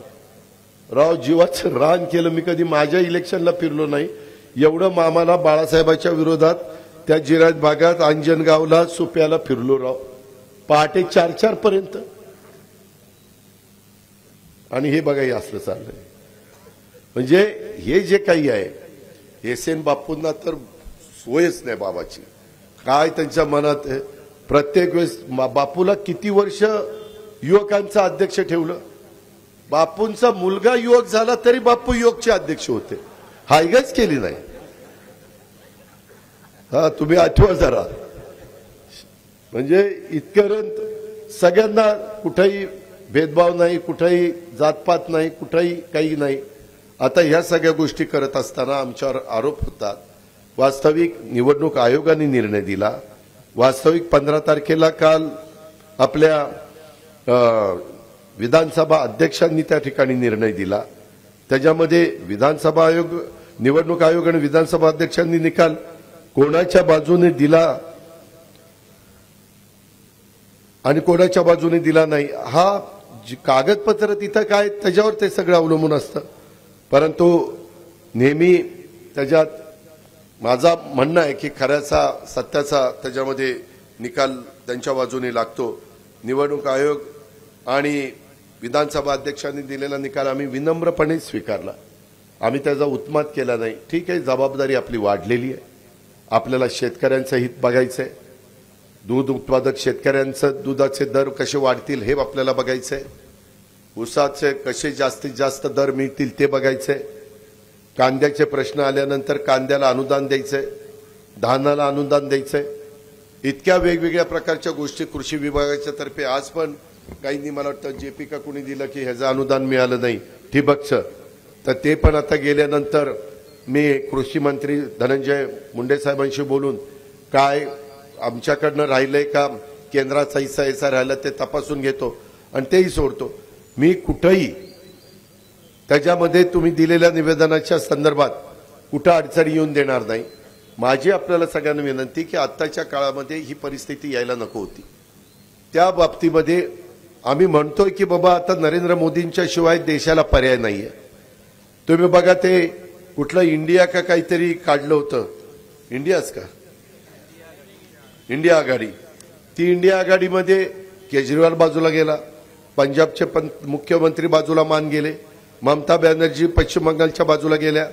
राव जीवाचं रान केलं. मी कधी माझ्या इलेक्शनला फिरलो नाही एवढं मामाला बाळासाहेबांच्या विरोधात त्या जिरायत भागात अंजनगावला सुप्याला फिरलो राव, पहाटे 4-4 पर्यंत. आणि हे बघा हे असलं चाललंय. म्हणजे हे जे काही आहे एस.एन. बापूंना तर सोयच नाही बाबाची. काय त्यांच्या मनात आहे. प्रत्येक वेळेस बापूला किती वर्ष युवकांचा अध्यक्ष ठेवलं. बापूंचा मुलगा युवक झाला तरी बापू युवकचे अध्यक्ष होते, हायगच केली नाही. हा तुम्ही आठवा जरा. म्हणजे इतकं सगळ्यांना कुठेही भेदभाव नाही, कुठेही जातपात नाही, कुठेही काही नाही. आता ह्या सगळ्या गोष्टी करत असताना आमच्यावर आरोप होतात. वास्तविक निवडणूक आयोगाने निर्णय दिला. वास्तविक 15 तारखेला काल आपल्या विधानसभा अध्यक्षांनी त्या ठिकाणी निर्णय दिला. त्याच्यामध्ये विधानसभा आयोग, निवडणूक आयोग आणि विधानसभा अध्यक्षांनी निकाल कोणाच्या बाजूने दिला आणि कोणाच्या बाजूने दिला नाही, हा कागदपत्र तिथं काय त्याच्यावर ते सगळं अवलंबून असतं. परंतु नेहमी त्याच्यात माझा म्हणणं आहे की खऱ्याचा सत्याचा त्याच्यामध्ये निकाल त्यांच्या बाजूने लागतो. निवडणूक आयोग आणि विधानसभा अध्यक्षांनी दिलेला निकाल आम्ही विनम्रपणे स्वीकारला. आम्ही त्याचा उत्माद केला नाही. ठीक आहे, जबाबदारी आपली वाढलेली आहे. आपल्याला शेतकऱ्यांचं हित बघायचंय. दूध उत्पादक शेतकऱ्यांचं दुधाचे दर कसे वाढतील हे आपल्याला बघायचंय. ऊसाचे कसे जास्तीत जास्त दर मिळतील ते बघायचंय. कांद्याचे प्रश्न आल्यानंतर कांद्याला अनुदान द्यायचंय, धानाला अनुदान द्यायचंय. इतक्या वेगवेगळ्या प्रकारच्या गोष्टी कृषी विभागाच्या तर्फे आज पण काहींनी मला वाटतं जेपी का कुणी दिलं की ह्याचं अनुदान मिळालं नाही ठिबकचं, तर ते पण आता गेल्यानंतर मी कृषी मंत्री धनंजय मुंडे साहेबांशी बोलून काय आमच्याकडनं राहिलंय का केंद्राचा हिस्सा ऐसा राहिला ते तपासून घेतो आणि तेही सोडतो. मी कुठंही त्याच्यामध्ये तुम्ही दिलेल्या निवेदनाच्या संदर्भात कुठं अडचणी येऊन देणार नाही. माझी आपल्याला सगळ्यांना विनंती की आत्ताच्या काळामध्ये ही परिस्थिती यायला नको होती. त्या बाबतीमध्ये आम्ही म्हणतोय की बाबा आता नरेंद्र मोदींच्या शिवाय देशाला पर्याय नाहीये. तुम्ही बघा ते कुठलं इंडिया का काहीतरी काढलं होतं, इंडियाच का इंडिया आघाडी, ती इंडिया आघाडीमध्ये केजरीवाल बाजूला गेला, पंजाबचे मुख्यमंत्री बाजूला मान गेले, ममता बॅनर्जी पश्चिम बंगालच्या बाजूला गेल्या,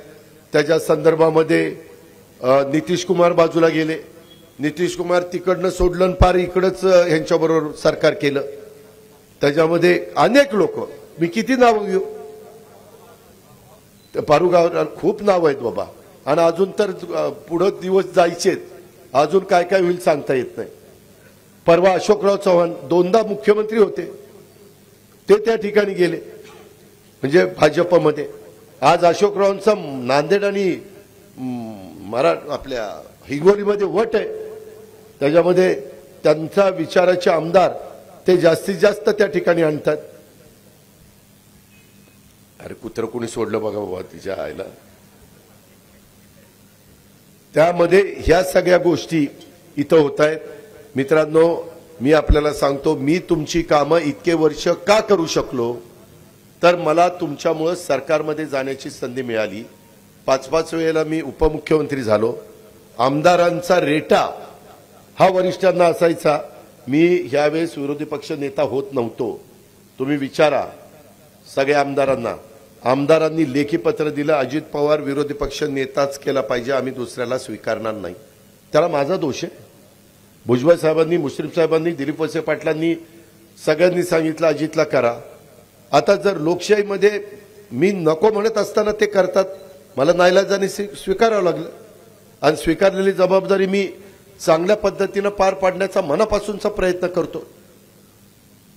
त्याच्या संदर्भामध्ये नितीश कुमार बाजूला गेले. नितीश कुमार तिकडनं सोडलं फार इकडंच ह्यांच्याबरोबर सरकार केलं. त्याच्यामध्ये अनेक लोक, मी किती नाव घेऊ, पारुगाव खूप नाव आहेत बाबा. आणि अजून तर पुढे दिवस जायचेत, अजून काय काय होईल सांगता येत नाही. परवा अशोकराव चव्हाण 2दा मुख्यमंत्री होते, ते त्या ठिकाणी गेले म्हणजे भाजपमध्ये. आज अशोकरावांचा नांदेड आणि आपल्या हिंगोलीमध्ये वट आहे. त्याच्यामध्ये त्यांचा विचाराचे आमदार ते जास्तीत जास्त त्या ठिकाणी आणतात. अरे कुत्र कोणी सोडलं बघा बाबा तिच्या आईला. त्यामध्ये ह्या सगळ्या गोष्टी इथं होत आहेत. मित्रांनो, मी आपल्याला सांगतो, मी तुमची कामं इतके वर्ष का करू शकलो, तर मला तुमच्यामुळे सरकारमध्ये जाण्याची संधी मिळाली. 5-5 वेळेला मी उपमुख्यमंत्री झालो. आमदारांचा रेटा हा वरिष्ठांना असायचा. मी ह्यावेळेस विरोधी पक्ष नेता होत नव्हतो. तुम्ही विचारा सगळ्या आमदारांना. आमदारांनी लेखी पत्र दिलं, अजित पवार विरोधी पक्ष नेताच केला पाहिजे, आम्ही दुसऱ्याला स्वीकारणार नाही. त्याला माझा दोष आहे. भुजबळ साहेबांनी, मुश्रीफ साहेबांनी, दिलीप वळसे पाटलांनी सगळ्यांनी सांगितलं अजितला करा. आता जर लोकशाहीमध्ये मी नको म्हणत असताना ते करतात, मला नाईलाजाने स्वीकारावं लागलं आणि स्वीकारलेली जबाबदारी मी चांगल्या पद्धतीनं पार पाडण्याचा मनापासूनचा प्रयत्न करतो.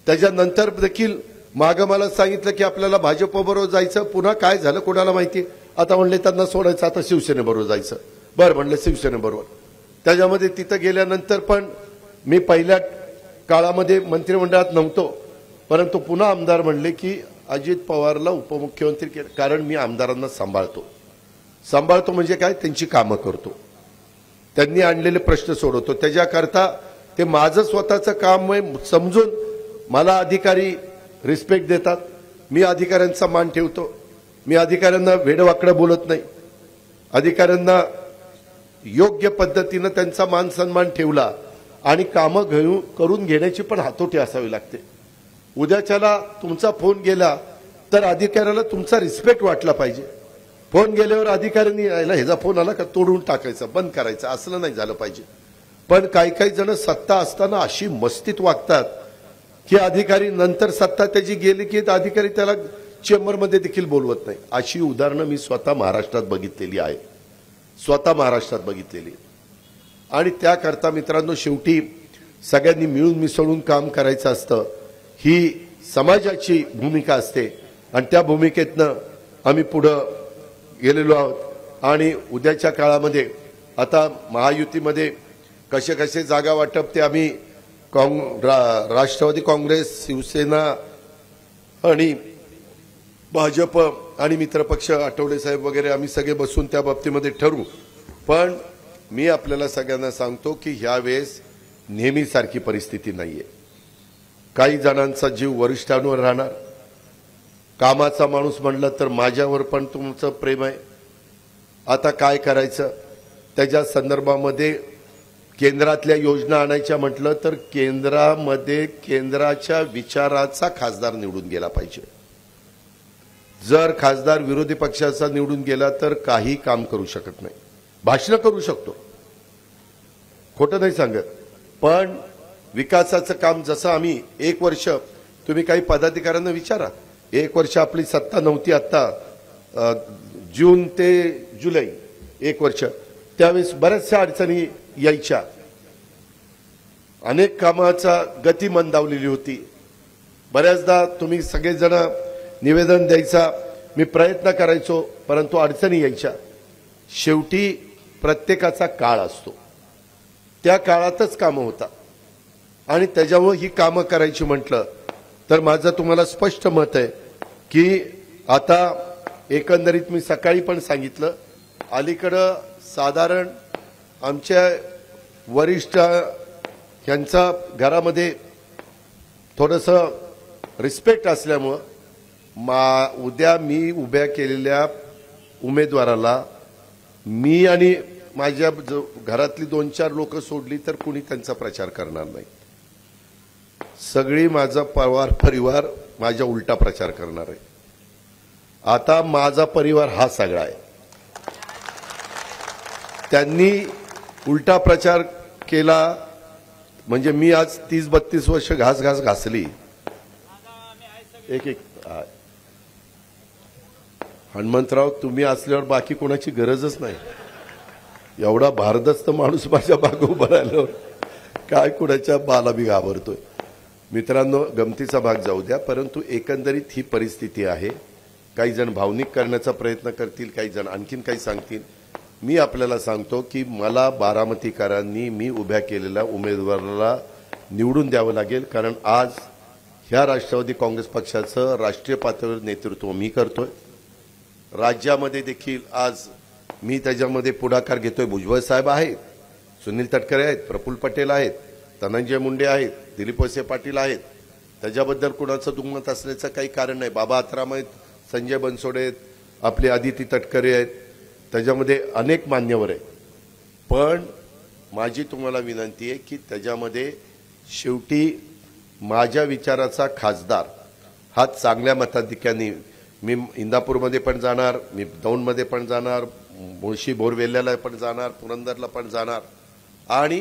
त्याच्यानंतर देखील मागं मला सांगितलं की आपल्याला भाजपबरोबर जायचं, पुन्हा काय झालं कोणाला माहिती. आता म्हणले त्यांना सोडायचं, आता शिवसेनेबरोबर जायचं. बरं म्हणलं शिवसेनेबरोबर. त्याच्यामध्ये तिथं गेल्यानंतर पण मी पहिल्या काळामध्ये मंत्रिमंडळात नव्हतो, परंतु पुन्हा आमदार म्हणले की अजित पवारला उपमुख्यमंत्री केलं. कारण मी आमदारांना सांभाळतो म्हणजे काय, त्यांची कामं करतो, त्यांनी आणलेले प्रश्न सोडवतो. त्याच्याकरता ते माझं स्वतःचं काम समजून मला अधिकारी रिस्पेक्ट देतात, मी अधिकाऱ्यांचा मान ठेवतो. मी अधिकाऱ्यांना वेडवाकडं बोलत नाही. अधिकाऱ्यांना योग्य पद्धतीनं त्यांचा मान सन्मान ठेवला आणि कामं करून घेण्याची पण हातोटी असावी लागते. उद्याच्याला तुमचा फोन गेला तर अधिकाऱ्याला तुमचा रिस्पेक्ट वाटला पाहिजे. फोन गेल्यावर अधिकाऱ्यांनी यायला ह्याचा फोन आला का तोडून टाकायचा, बंद करायचं, असलं नाही झालं पाहिजे. पण काही जण सत्ता असताना अशी मस्तीत वागतात की अधिकारी नंतर सत्ता त्याची गेली की अधिकारी त्याला चेंबरमध्ये देखील बोलवत नाही. अशी उदाहरणं मी स्वतः महाराष्ट्रात बघितलेली आहे, आणि त्याकरता मित्रांनो शेवटी सगळ्यांनी मिळून मिसळून काम करायचं असतं, ही समाजाची भूमिका असते आणि त्या भूमिकेतनं आम्ही पुढं गेलेलो आहोत. आणि उद्याच्या काळामध्ये आता महायुतीमध्ये कसे कसे जागा वाटप ते आम्ही राष्ट्रवादी काँग्रेस, शिवसेना आणि भाजप आणि मित्रपक्ष आठवले साहेब वगैरे आम्ही सगळे बसून त्या बाबतीमध्ये ठरवू. पण मी आपल्याला सगळ्यांना सांगतो की ह्यावेळेस नेहमीसारखी परिस्थिती नाहीये. काही जणांचा जीव वरिष्ठांवर राहणार. कामाचा माणूस म्हणलं तर माझ्यावर पण तुमचं प्रेम आहे. आता काय करायचं त्याच्या संदर्भामध्ये केंद्रातल्या योजना आणायच्या म्हटलं तर केंद्रामध्ये केंद्राच्या विचाराचा खासदार निवडून गेला पाहिजे. जर खासदार विरोधी पक्षाचा निवडून गेला तर काही काम करू शकत नाही. भाषण करू शकतो, खोटं नाही सांगत, पण विकासाचं काम जसं आम्ही 1 वर्ष, तुम्ही काही पदाधिकाऱ्यांना विचारा, 1 वर्ष आपली सत्ता नव्हती, आता जून ते जुलै 1 वर्ष, त्यावेळेस बऱ्याचशा अडचणी यायच्या, अनेक कामाचा गती मंदावलेली होती. बऱ्याचदा तुम्ही सगळेजण निवेदन द्यायचा, मी प्रयत्न करायचो, परंतु अडचणी यायच्या. शेवटी प्रत्येकाचा काळ असतो, त्या काळातच कामं होतात आणि त्याच्यामुळे ही कामं करायची म्हटलं तर माझं तुम्हाला स्पष्ट मत आहे की आता एकंदरीत मी सकाळी पण सांगितलं, अलीकडं साधारण आमच्या वरिष्ठ यांचा घरामध्ये थोडंसं रिस्पेक्ट असल्यामुळं उद्या मी उभ्या केलेल्या उमेदवाराला मी आणि माझ्या घरातली 2-4 लोक सोडली तर कुणी त्यांचा प्रचार करणार नाही. सगळी माझा परिवार माझ्या उलटा प्रचार करणार आहे. आता माझा परिवार हा सगळा आहे. त्यांनी उलटा प्रचार केला म्हणजे मी आज 30-32 वर्ष घास घासली. एक हनुमंतराव तुम्ही असल्यावर बाकी कोणाची गरजच नाही. एवढा भारदस्त माणूस माझ्या मागे उभा राहिल्यावर काय कुणाच्या बाला बी घाबरतोय. मित्रांनो, गमतीचा भाग जाऊ द्या, परंतु एकंदरीत ही परिस्थिती आहे. काही जण भावनिक करण्याचा प्रयत्न करतील, काही जण आणखीन काही सांगतील. मी आपल्याला सांगतो की मला बारामतीकरांनी मी उभ्या केलेल्या उमेदवाराला निवडून द्यावं लागेल, कारण आज ह्या राष्ट्रवादी काँग्रेस पक्षाचं राष्ट्रीय पातळीवर नेतृत्व मी करतोय. राज्यामध्ये देखील आज मी त्याच्यामध्ये पुढाकार घेतोय. भुजबळ साहेब आहेत, सुनील तटकरे आहेत, प्रफुल्ल पटेल आहेत, धनंजय मुंडे आहेत, दिलीप वळसे पाटील आहेत. त्याच्याबद्दल कुणाचं दुमत असल्याचं काही कारण नाही. बाबा आत्राम आहेत, संजय बनसोडे आहेत, आपले आदिती तटकरे आहेत, त्याच्यामध्ये अनेक मान्यवर आहेत. पण माझी तुम्हाला विनंती आहे की त्याच्यामध्ये शेवटी माझ्या विचाराचा खासदार हा चांगल्या मताधिक्याने, मी इंदापूरमध्ये पण जाणार, मी दौंडमध्ये पण जाणार, मुळशी बोरवेल्याला पण जाणार, पुरंदरला पण जाणार आणि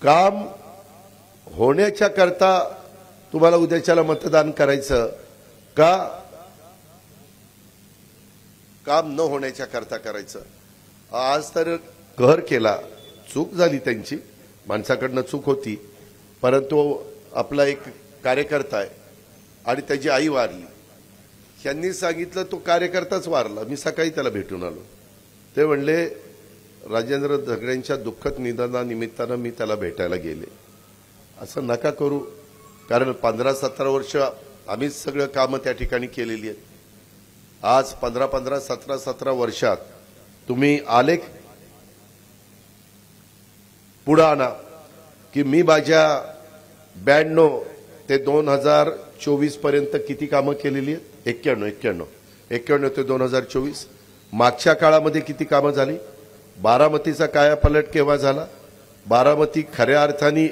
काम होण्याच्या करता तुम्हाला उद्याच्याला मतदान करायचं का काम न होण्याच्या करता करायचं? आज तर कहर केला, चूक झाली त्यांची, माणसाकडनं चूक होती, परंतु आपला एक कार्यकर्ता आहे आणि त्याची आई वारली. त्यांनी सांगितलं तो कार्यकर्ताच वारला. मी सकाळी त्याला भेटून आलो. ते म्हणले राजेंद्र धगडेंच्या दुःखद निधनानिमित्तानं मी त्याला भेटायला गेले. असं नका करू, कारण 15-17 वर्ष आम्हीच सगळं कामं त्या ठिकाणी केलेली आहेत. आज 15-15, 17-17 वर्षात तुम्ही आलेख पुढे आणा की मी माझ्या 92 ते 2024 पर्यंत किती कामं केलेली आहेत. 91 ते 2024 मागच्या काळामध्ये किती कामं झाली. बारामतीचा कायापालट केव्हा झाला. बारामती खऱ्या अर्थाने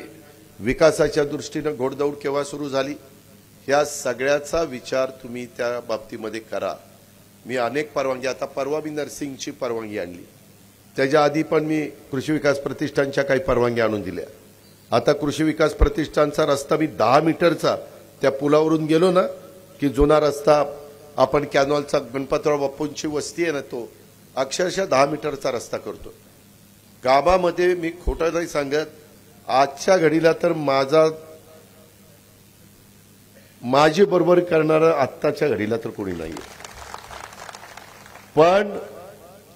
विकासाच्या दृष्टीने घोडदौड केव्हा सुरू झाली. ह्या सगळ्याचा विचार तुम्ही त्या बाबतीमध्ये करा. मी अनेक परवानगी, आता परवा मी नर्सिंगची परवानगी आणली, त्याच्या आधी पण मी कृषी विकास प्रतिष्ठानच्या काही परवानगी आणून दिल्या. आता कृषी विकास प्रतिष्ठानचा रस्ता मी 10 मीटरचा त्या पुलावरून गेलो ना की जुना रस्ता आपण कॅनॉलचा गणपतराव बापूंची वस्ती आहे ना, तो अक्षरशः 10 मीटरचा रस्ता करतो. कामामध्ये मी खोटं नाही सांगत, आजच्या घडीला तर माझी बरोबर करणारं आत्ताच्या घडीला तर कोणी नाहीये. पण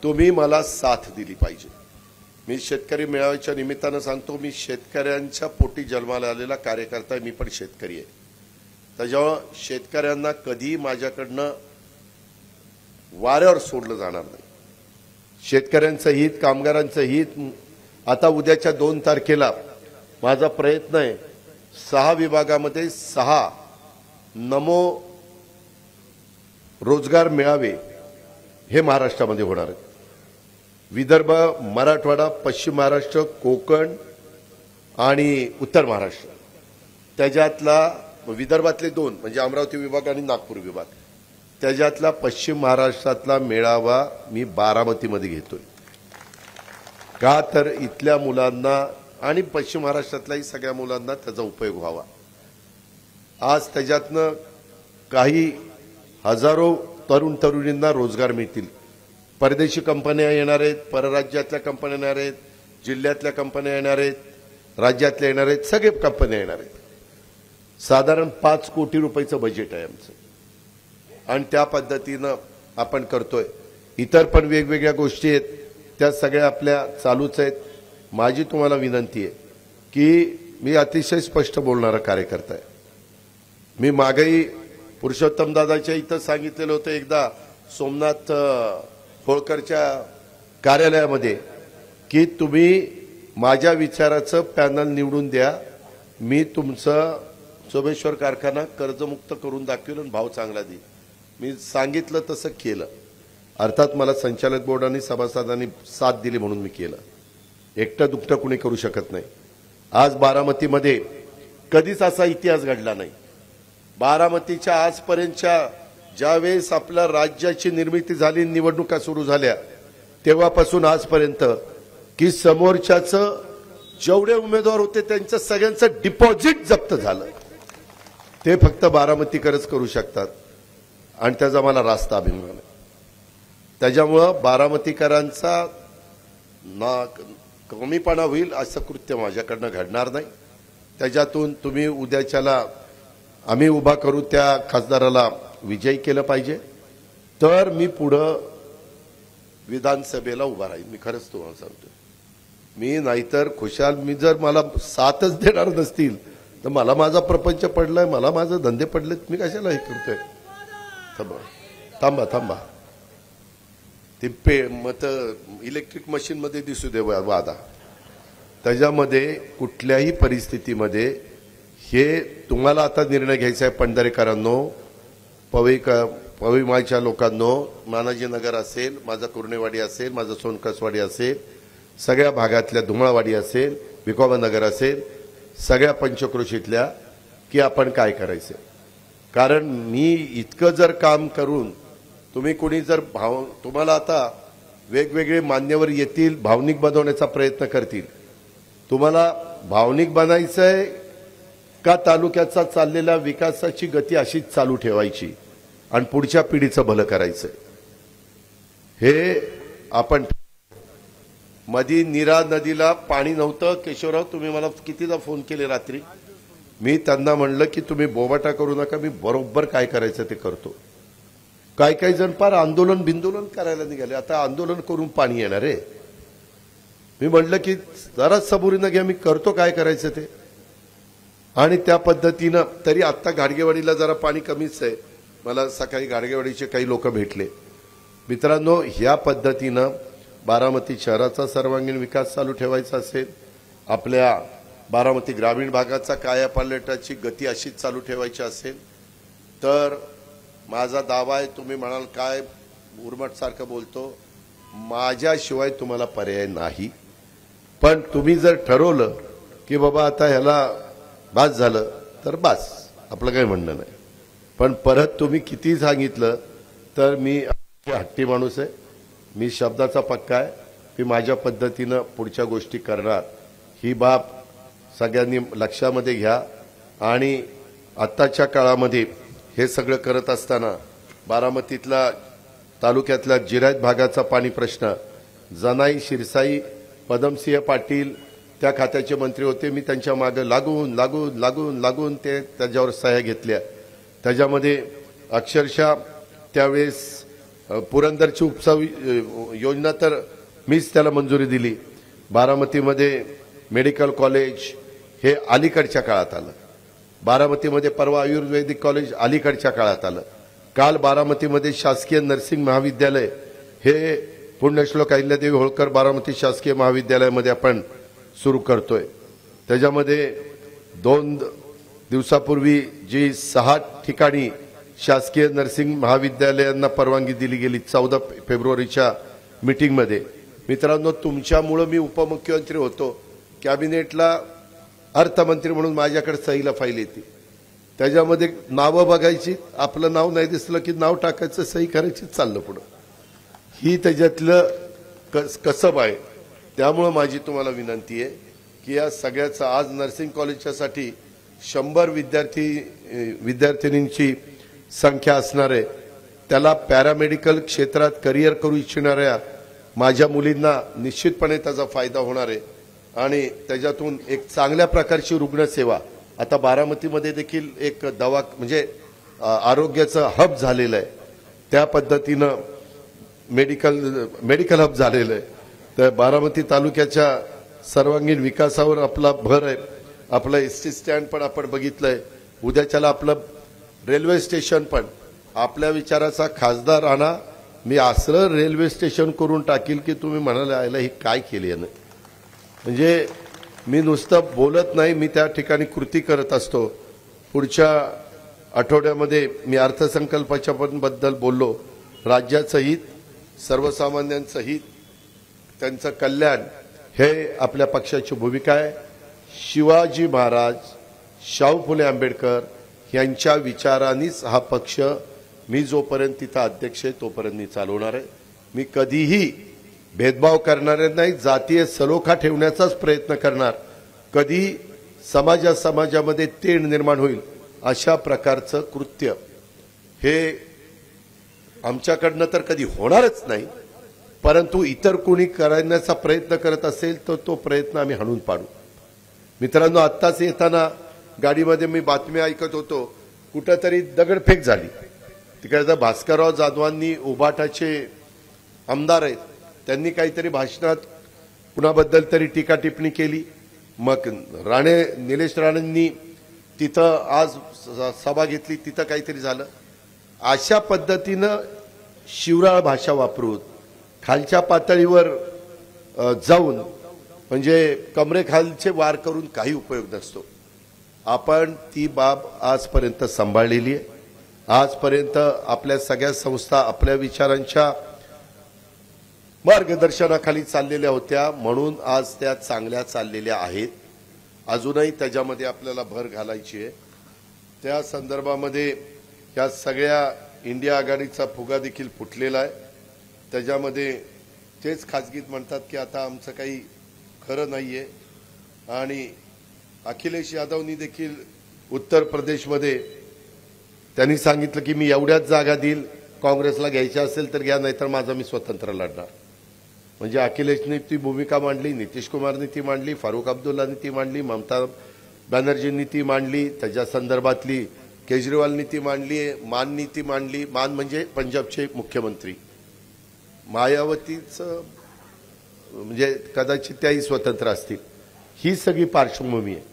तुम्ही मला साथ दिली पाहिजे. मी शेतकरी मेळाव्याच्या निमित्तानं सांगतो, मी शेतकऱ्यांच्या पोटी जन्माला आलेला कार्यकर्ता आहे. मी पण शेतकरी आहे. त्याच्यामुळं शेतकऱ्यांना कधी माझ्याकडनं वाऱ्यावर सोडलं जाणार नाही. शेतकऱ्यांचं हित, कामगारांचं हित. आता उद्याच्या 2 तारखेला माझा प्रयत्न आहे 6 विभागामध्ये 6 नमो रोजगार मेळावे हे महाराष्ट्रामध्ये होणार आहेत. विदर्भ, मराठवाडा, पश्चिम महाराष्ट्र, कोकण आणि उत्तर महाराष्ट्र. त्याच्यातला विदर्भातले 2 म्हणजे अमरावती विभाग आणि नागपूर विभाग. त्याच्यातला पश्चिम महाराष्ट्रातला मेळावा मी बारामतीमध्ये घेतोय. का तर इथल्या मुलांना आणि पश्चिम महाराष्ट्रातल्याही सगळ्या मुलांना त्याचा उपयोग व्हावा. आज त्याच्यातनं काही हजारो तरुण तरुणींना रोजगार मिळतील. परदेशी कंपन्या येणार आहेत, परराज्यातल्या कंपन्या येणार आहेत, जिल्ह्यातल्या कंपन्या येणार आहेत, राज्यातल्या येणार आहेत, सगळे कंपन्या येणार आहेत. साधारण 5 कोटी रुपयाचं बजेट आहे आमचं आणि त्या पद्धतीनं आपण करतोय. इतर पण वेगवेगळ्या गोष्टी आहेत, त्या सगळ्या आपल्या चालूच आहेत. माझी तुम्हाला विनंती आहे की मी अतिशय स्पष्ट बोलणारा कार्यकर्ता आहे. मी मागेही पुरुषोत्तम दादाच्या इथं सांगितलेलं होतं एकदा सोमनाथ होळकरच्या कार्यालयामध्ये की तुम्ही माझ्या विचाराचं पॅनल निवडून द्या, मी तुमचं सोमेश्वर कारखाना कर्जमुक्त करून दाखवेल आणि भाव चांगला देईल. मी सांगितलं तसं केलं. अर्थात मला संचालक बोर्डाने सभासदांनी साथ दिली म्हणून मी केलं. एकटं दुकटं कुणी करू शकत नाही. आज बारामतीमध्ये कधीच असा इतिहास घडला नाही. बारामतीच्या आजपर्यंतच्या ज्यावेळेस आपल्या राज्याची निर्मिती झाली, निवडणुका सुरू झाल्या, तेव्हापासून आजपर्यंत की समोरच्याचं जेवढे उमेदवार होते त्यांचं सगळ्यांचं डिपॉझिट जप्त झालं. ते फक्त बारामतीकरच करू शकतात आणि त्याचा मला रास्त अभिमान आहे. त्याच्यामुळं बारामतीकरांचा ना कमीपणा होईल असं कृत्य माझ्याकडनं घडणार नाही. त्याच्यातून तुम्ही उद्याच्याला आम्ही उभा करू त्या खासदाराला विजयी केलं पाहिजे, तर मी पुढं विधानसभेला उभा राहील. मी खरंच तुम्हाला सांगतो. मी नाहीतर खुशाल, मी जर मला साथच देणार नसतील तर मला माझा प्रपंच पडलाय, मला माझे धंदे पडलेत, मी कशाला हे करतोय. थांबा ते मत इलेक्ट्रिक मशीन मध्ये दिसू दे वादा. त्याच्यामध्ये कुठल्याही परिस्थितीमध्ये हे तुम्हाला आता निर्णय घ्यायचा आहे. पंढरेकरांनो, पवईमाळच्या लोकांनो, मानाजीनगर असेल, माझा कुर्णेवाडी असेल, माझं सोनकसवाडी असेल, सगळ्या भागातल्या धुमाळवाडी असेल, विकोबा नगर असेल, सगळ्या पंचक्रोशीतल्या, की आपण काय करायचं. कारण मी इतकं जर काम करून तुम्ही कोणी जर तुम्हाला आता वेगवेगळे मान्यवर येतील, भावनिक बनवण्याचा प्रयत्न करतील, तुम्हाला भावनिक बनायचंय का तालुक्याचा चाललेल्या विकासाची गती अशीच चालू ठेवायची आणि पुढच्या पिढीचं भलं करायचंय? हे आपण मधी नीरा नदीला पाणी नव्हतं. केशवराव, तुम्ही मला कितीदा फोन केले रात्री. मी त्यांना म्हणलं की तुम्ही बोबाटा करू नका, मी बरोबर काय करायचं ते करतो. काही जण फार आंदोलन करायला निघाले. आता आंदोलन करून पाणी येणार आहे? मी म्हणलं की जरा सबुरीनं घ्या, मी करतो काय करायचं ते. आणि त्या पद्धतीनं तरी आत्ता घाडगेवाडीला जरा पाणी कमीच आहे. मला सकाळी घाडगेवाडीचे काही लोक भेटले. मित्रांनो, ह्या पद्धतीनं बारामती शहराचा सर्वांगीण विकास चालू ठेवायचा असेल, आपल्या बारामती ग्रामीण भागाचा कायापालटाची गती अशीच चालू ठेवायची असेल तर माझा दावा आहे, तुम्ही म्हणाल काय उर्मट सारखं बोलतो, माझ्याशिवाय तुम्हाला पर्याय नाही. पण तुम्ही जर ठरवलं की बाबा आता ह्याला बास झालं तर बास, आपलं काही म्हणणं नाही. पण परत तुम्ही किती सांगितलं तर मी हट्टी माणूस आहे. मी शब्दाचा पक्का आहे की माझ्या पद्धतीनं पुढच्या गोष्टी करणार. ही बाब सगळ्यांनी लक्षामध्ये घ्या. आणि आत्ताच्या काळामध्ये हे सगळं करत असताना बारामतीतला तालुक्यातल्या जिरायत भागाचा पाणी प्रश्न, जनाई शिरसाई पदमसिंह पाटील त्या खात्याचे मंत्री होते. मी त्यांच्या मागे लागून ते त्याच्यावर सह्या घेतल्या. त्याच्यामध्ये अक्षरशः त्यावेळेस पुरंदरची उपसा योजना तर मीच त्याला मंजुरी दिली. बारामतीमध्ये मेडिकल कॉलेज हे अलीकडच्या काळात आलं. बारामतीमध्ये परवा आयुर्वेदिक कॉलेज अलीकडच्या काळात आलं. काल बारामतीमध्ये शासकीय नर्सिंग महाविद्यालय हे पुण्यश्लोक अहिल्यादेवी होळकर बारामती शासकीय महाविद्यालयामध्ये आपण सुरू करतोय. त्याच्यामध्ये 2 दिवसापूर्वी जी 6 ठिकाणी शासकीय नर्सिंग महाविद्यालयांना परवानगी दिली गेली 14 फेब्रुवारीच्या मीटिंगमध्ये. मित्रांनो, तुमच्यामुळे मी उपमुख्यमंत्री होतो. कॅबिनेटला अर्थमंत्री म्हणून माझ्याकडे सहीला फाईल येते. त्याच्यामध्ये नावं बघायची, आपलं नाव नाही दिसलं की नाव टाकायचं, सही करायची, चाललं पुढं. ही त्याच्यातलं कसब आहे. त्यामुळे माझी तुम्हाला विनंती आहे की या सगळ्याचं आज नर्सिंग कॉलेजच्यासाठी 100 विद्यार्थिनींची संख्या असणार आहे. त्याला पॅरामेडिकल क्षेत्रात करिअर करू इच्छिणाऱ्या माझ्या मुलींना निश्चितपणे त्याचा फायदा होणार आहे. आणि त्याच्यातून एक चांगल्या प्रकारची रुग्णसेवा आता बारामतीमध्ये देखील एक म्हणजे आरोग्याचं हब झालेलं आहे. त्या पद्धतीनं मेडिकल हब झालेलं आहे. तर बारामती तालुक्याच्या सर्वांगीण विकासावर आपला भर आहे. आपलं एसटी स्टँड पण आपण बघितलंय. उद्याच्याला आपलं रेल्वे स्टेशन पण आपल्या विचाराचा खासदार आणा, मी असं रेल्वे स्टेशन करून टाकील की तुम्ही म्हणाले आयला ही काय केली यानं. म्हणजे मी नुसतं बोलत नाही, मी त्या ठिकाणी कृती करत असतो. पुढच्या आठवड्यामध्ये मी अर्थसंकल्पाच्या पण बद्दल बोललो. राज्याचं हित, सर्वसामान्यांचं हित, त्यांचं कल्याण हे आपल्या पक्षाची भूमिका आहे. शिवाजी महाराज, शाहू फुले आंबेडकर यांच्या विचारांनीच हा पक्ष मी जोपर्यंत तिथं अध्यक्ष आहे तोपर्यंत मी चालवणार आहे. मी कधीही भेदभाव करणारे नाही, जातीय सलोखा ठेवण्याचाच प्रयत्न करणार. कधी समाजामध्ये तेढ निर्माण होईल अशा प्रकारचं कृत्य हे आमच्याकडनं तर कधी होणारच नाही. परंतु इतर कोणी करण्याचा प्रयत्न करत असेल तर तो प्रयत्न आम्ही हाणून पाडू. मित्रांनो, आत्ताच येताना गाडीमध्ये मी बातमी ऐकत होतो, कुठंतरी दगडफेक झाली. तिकडे भास्करराव जाधवांनी उभाटाचे आमदार आहेत, त्यांनी काहीतरी भाषणात कुणाबद्दल तरी टीका टिप्पणी केली. मग निलेश राणेंनी तिथं आज सभा घेतली, तिथं काहीतरी झालं. अशा पद्धतीनं शिवराळ भाषा वापरून खालच्या पातळीवर जाऊन म्हणजे कमरेखालचे वार करून काही उपयोग नसतो. आपण ती बाब आजपर्यंत सांभाळलेली आहे. आजपर्यंत आपल्या सगळ्या संस्था आपल्या विचारांच्या मार्गदर्शनाखाली चाललेल्या होत्या, म्हणून आज त्या चांगल्या चाललेल्या आहेत. अजूनही त्याच्यामध्ये आपल्याला भर घालायची आहे. त्या संदर्भामध्ये या सगळ्या इंडिया आघाडीचा फुगा देखील फुटलेला आहे. त्याच्यामध्ये तेच खाजगीत म्हणतात की आता आमचं काही खरं नाहीये आणि अखिलेश यादवनी देखील उत्तर प्रदेशमध्ये त्यांनी सांगितलं की मी एवढ्याच जागा देईल, काँग्रेसला घ्यायच्या असेल तर घ्या, नाहीतर माझा मी स्वतंत्र लढणार. म्हणजे अखिलेशने ती भूमिका मांडली, नितीश कुमारने ती मांडली, फारुख अब्दुल्लाने ती मांडली, ममता बॅनर्जींनी ती मांडली, त्याच्या संदर्भातली केजरीवालनी ती मांडली, माननी ती मांडली. मान म्हणजे पंजाबचे मुख्यमंत्री. मायावतीचं म्हणजे कदाचित त्याही स्वतंत्र असतील. ही सगळी पार्श्वभूमी आहे.